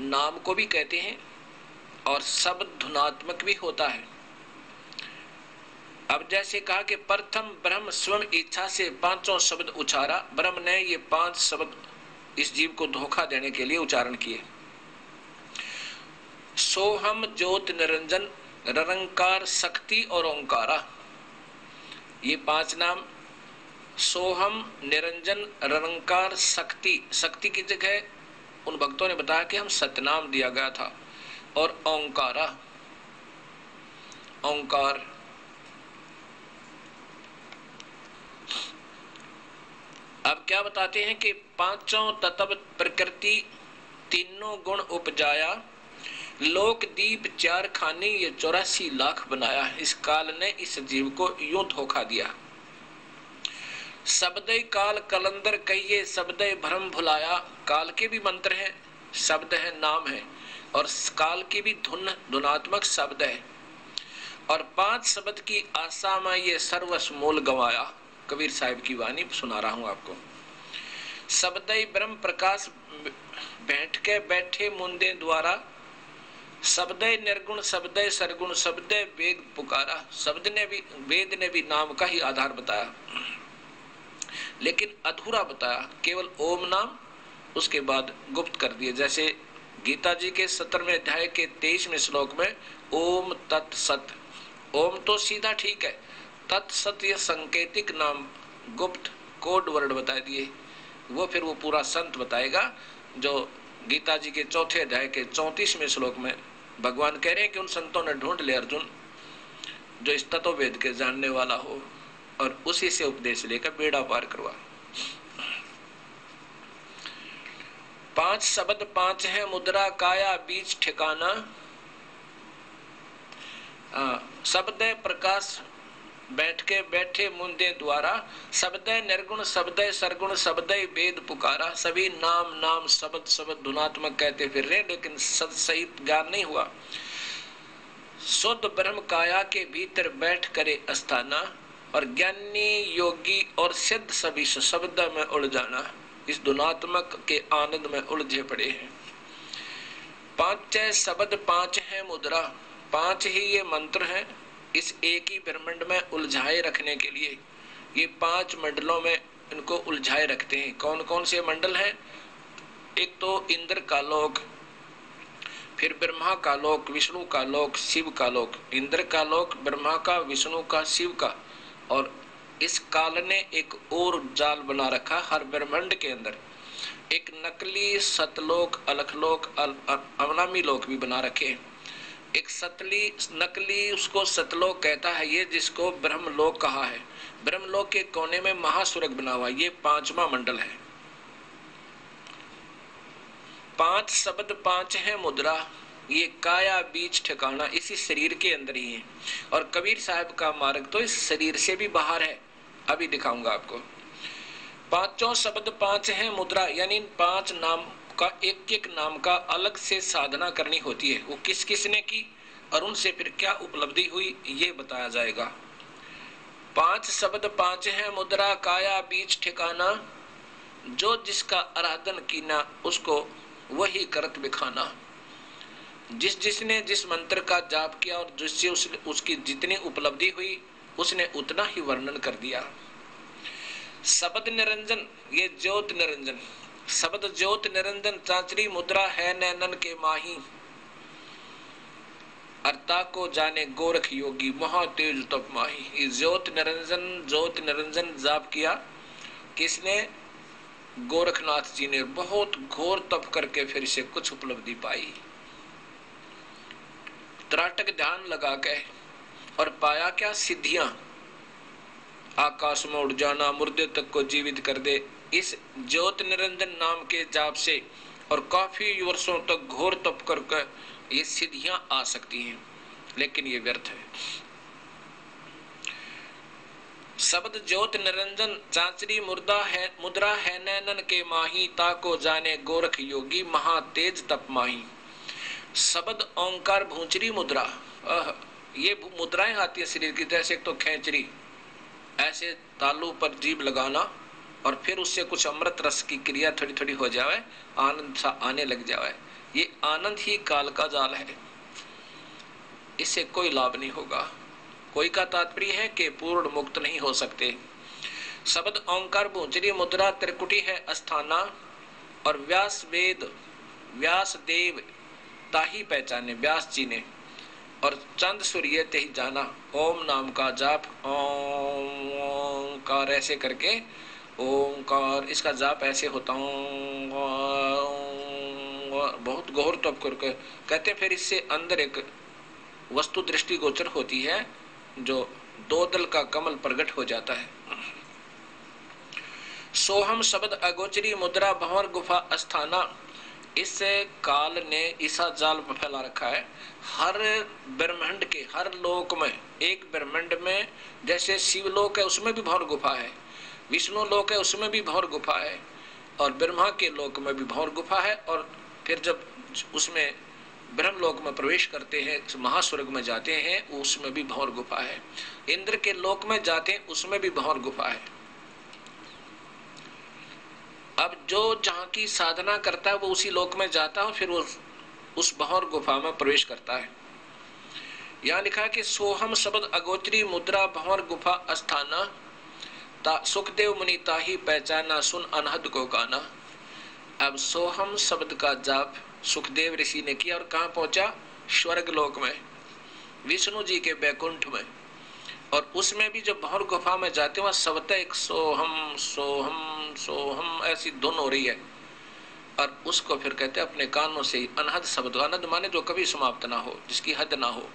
नाम को भी कहते हैं और शब्द धुनात्मक भी होता है। अब जैसे कहा कि प्रथम ब्रह्म स्वयं इच्छा से 5 शब्द उचारा। ब्रह्म ने ये 5 शब्द इस जीव को धोखा देने के लिए उच्चारण किए। सोहम ज्योत निरंजन निरंकार शक्ति और ओंकारा, ये 5 नाम। सोहम निरंजन निरंकार शक्ति, शक्ति की जगह उन भक्तों ने बताया कि हम सतनाम दिया गया था, और ओंकारा ओंकार। अब क्या बताते हैं कि 5 तत्व प्रकृति तीनों गुण उपजाया, लोक दीप 4 खाने ये 84 लाख बनाया। इस काल ने इस जीव को यूं धोखा दिया। शब्द काल कलंदर कहिए शब्द भ्रम भुलाया। काल के भी मंत्र हैं, शब्द है, नाम है, और काल की भी धुनात्मक शब्द है। और 5 शब्द की आशा में ये सर्वस्व मोल गंवाया। कबीर साहब की वाणी सुना रहा हूं आपको। शब्द ब्रह्म प्रकाश बैठ के बैठे मुंदे द्वारा, शब्द निर्गुण शब्द सरगुण शब्द वेद पुकारा। शब्द ने भी, वेद ने भी नाम का ही आधार बताया, लेकिन अधूरा बताया, केवल ओम नाम, उसके बाद गुप्त कर दिए। जैसे गीता जी के 17वें अध्याय के 23वें श्लोक में ओम तत्सत, ओम तो सीधा ठीक है, तत्सत ये संकेतिक नाम गुप्त कोड वर्ड बता दिए। वो फिर वो पूरा संत बताएगा। जो गीता जी के 4थे अध्याय के 34वें श्लोक में भगवान कह रहे हैं कि उन संतों ने ढूंढ ले अर्जुन जो इस तत्व वेद के जानने वाला हो, और उसी से उपदेश लेकर बेड़ा पार करवा। 5 शब्द 5 है मुद्रा काया बीच ठिकाना। शब्द प्रकाश बैठ के बैठे मुंदे द्वारा, शब्द निर्गुण शब्द सरगुण शब्द वेद पुकारा। सभी नाम नाम शब्द शब्द धुनात्मक कहते फिर रहे, लेकिन सही ज्ञान नहीं हुआ। शुद्ध ब्रह्म काया के भीतर बैठ करे अस्थाना, और ज्ञानी योगी और सिद्ध सभी शब्द में उड़ जाना। इस धुनात्मक के आनंद में उलझे पड़े हैं। 5 शब्द 5 है मुद्रा, 5 ही ये मंत्र हैं इस एक ही ब्रह्मांड में उलझाए रखने के लिए। ये 5 मंडलों में इनको उलझाए रखते हैं। कौन कौन से मंडल हैं? एक तो इंद्र का लोक, फिर ब्रह्मा का लोक, विष्णु का लोक, शिव का लोक। इंद्र का लोक, ब्रह्मा का, विष्णु का, शिव का। और इस काल ने एक और जाल बना रखा हर ब्रह्मांड के अंदर। एक नकली सतलोक, अलखलोक, अवनामी लोक भी बना रखे। एक नकली उसको सतलोक कहता है, ये जिसको ब्रह्मलोक कहा है। ब्रह्मलोक के कोने में महासुरग बना हुआ, ये 5वां मंडल है। 5 शब्द 5 है मुद्रा, ये काया बीच ठिकाना इसी शरीर के अंदर ही है। और कबीर साहब का मार्ग तो इस शरीर से भी बाहर है, अभी दिखाऊंगा आपको। पांचों शब्द पांच हैं मुद्रा, यानी इन पांच नाम का एक एक नाम का अलग से साधना करनी होती है। वो किस किस ने की और उनसे फिर क्या उपलब्धि हुई ये बताया जाएगा। पांच शब्द पांच हैं मुद्रा, काया बीच ठिकाना, जो जिसका आराधन कीना उसको वही करत बिखाना। जिस जिसने जिस मंत्र का जाप किया और जिससे उसकी जितनी उपलब्धि हुई उसने उतना ही वर्णन कर दिया। शब्द निरंजन, ये ज्योत निरंजन, शब्द ज्योत निरंजन चांचरी मुद्रा है नैनन के माही, अर्ता को जाने गोरख योगी महा तेज तप माही। ये ज्योत निरंजन जाप किया किसने? गोरखनाथ जी ने। बहुत घोर तप करके फिर से कुछ उपलब्धि पाई, त्राटक ध्यान लगा के, और पाया क्या? सिद्धियां। आकाश में उड़ जाना, मुर्दे तक को जीवित कर दे, इस ज्योत निरंजन नाम के जाप से। और काफी वर्षों तक घोर तप करके ये सिद्धियां आ सकती हैं, लेकिन ये व्यर्थ है। शब्द ज्योत निरंजन चांचरी मुद्रा है नैनन के माही, ताको जाने गोरख योगी महा तेज तप माही। शब्द ओंकार भूंचरी मुद्रा, ये मुद्राएं आती है शरीर की, जैसे तो खेचरी, ऐसे तालू पर जीभ लगाना और फिर उससे कुछ अमृत रस की क्रिया थोड़ी थोड़ी हो जाए, आनंद सा आने लग जाए। ये आनंद ही काल का जाल है, इससे कोई लाभ नहीं होगा। कोई का तात्पर्य है कि पूर्ण मुक्त नहीं हो सकते। शब्द ओंकार भूंचरी मुद्रा त्रिकुटी है अस्थाना, और व्यास देव ताही पहचाने, व्यास जी ने, और चंद सूर्य ते ही जाना। ओम नाम का जाप, ओंकार ऐसे करके, ओंकार इसका जाप ऐसे होता हूँ, बहुत गौर तप करके कहते। फिर इससे अंदर एक वस्तु दृष्टि गोचर होती है, जो दो दल का कमल प्रकट हो जाता है। सोहम शब्द अगोचरी मुद्रा भंवर गुफा अस्थाना, इस काल ने ईसा जाल फैला रखा है। हर ब्रह्मांड के हर लोक में, एक ब्रह्मांड में जैसे शिवलोक है उसमें भी भंवर गुफा है, विष्णु लोक है उसमें भी भंवर गुफा है, और ब्रह्मा के लोक में भी भंवर गुफा है। और फिर जब उसमें ब्रह्म लोक में प्रवेश करते हैं, महास्वर्ग में जाते हैं, उसमें भी भंवर गुफा है। इंद्र के लोक में जाते हैं उसमें भी भंवर गुफा है। अब जो जहां की साधना करता है वो उसी लोक में जाता है, फिर वो उस भंवर गुफा में प्रवेश करता है। यहाँ लिखा है कि सोहम शब्द अगोचरी मुद्रा भंवर गुफा अस्थाना, सुखदेव मुनि ताही पहचाना सुन अनहद को गाना। अब सोहम शब्द का जाप सुखदेव ऋषि ने किया और कहाँ पहुंचा? स्वर्ग लोक में, विष्णु जी के बैकुंठ में। और उसमें भी जब भंवर गुफा में जाते वहां सबत एक सोहम सोहम सोहम ऐसी धुन हो रही है, और उसको फिर कहते हैं अपने कानों से अनहद शब्द, अनहद माने जो कभी समाप्त ना हो, जिसकी हद ना हो,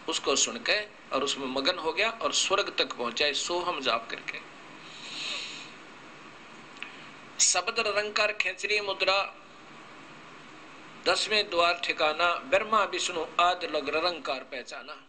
उसको सुन के और उसमें मगन हो गया और स्वर्ग तक पहुंचा सोहम जाप करके। शब्द रंकार खेचरी मुद्रा 10वें द्वार ठिकाना, ब्रह्मा विष्णु आदि लग रंकार पहचाना।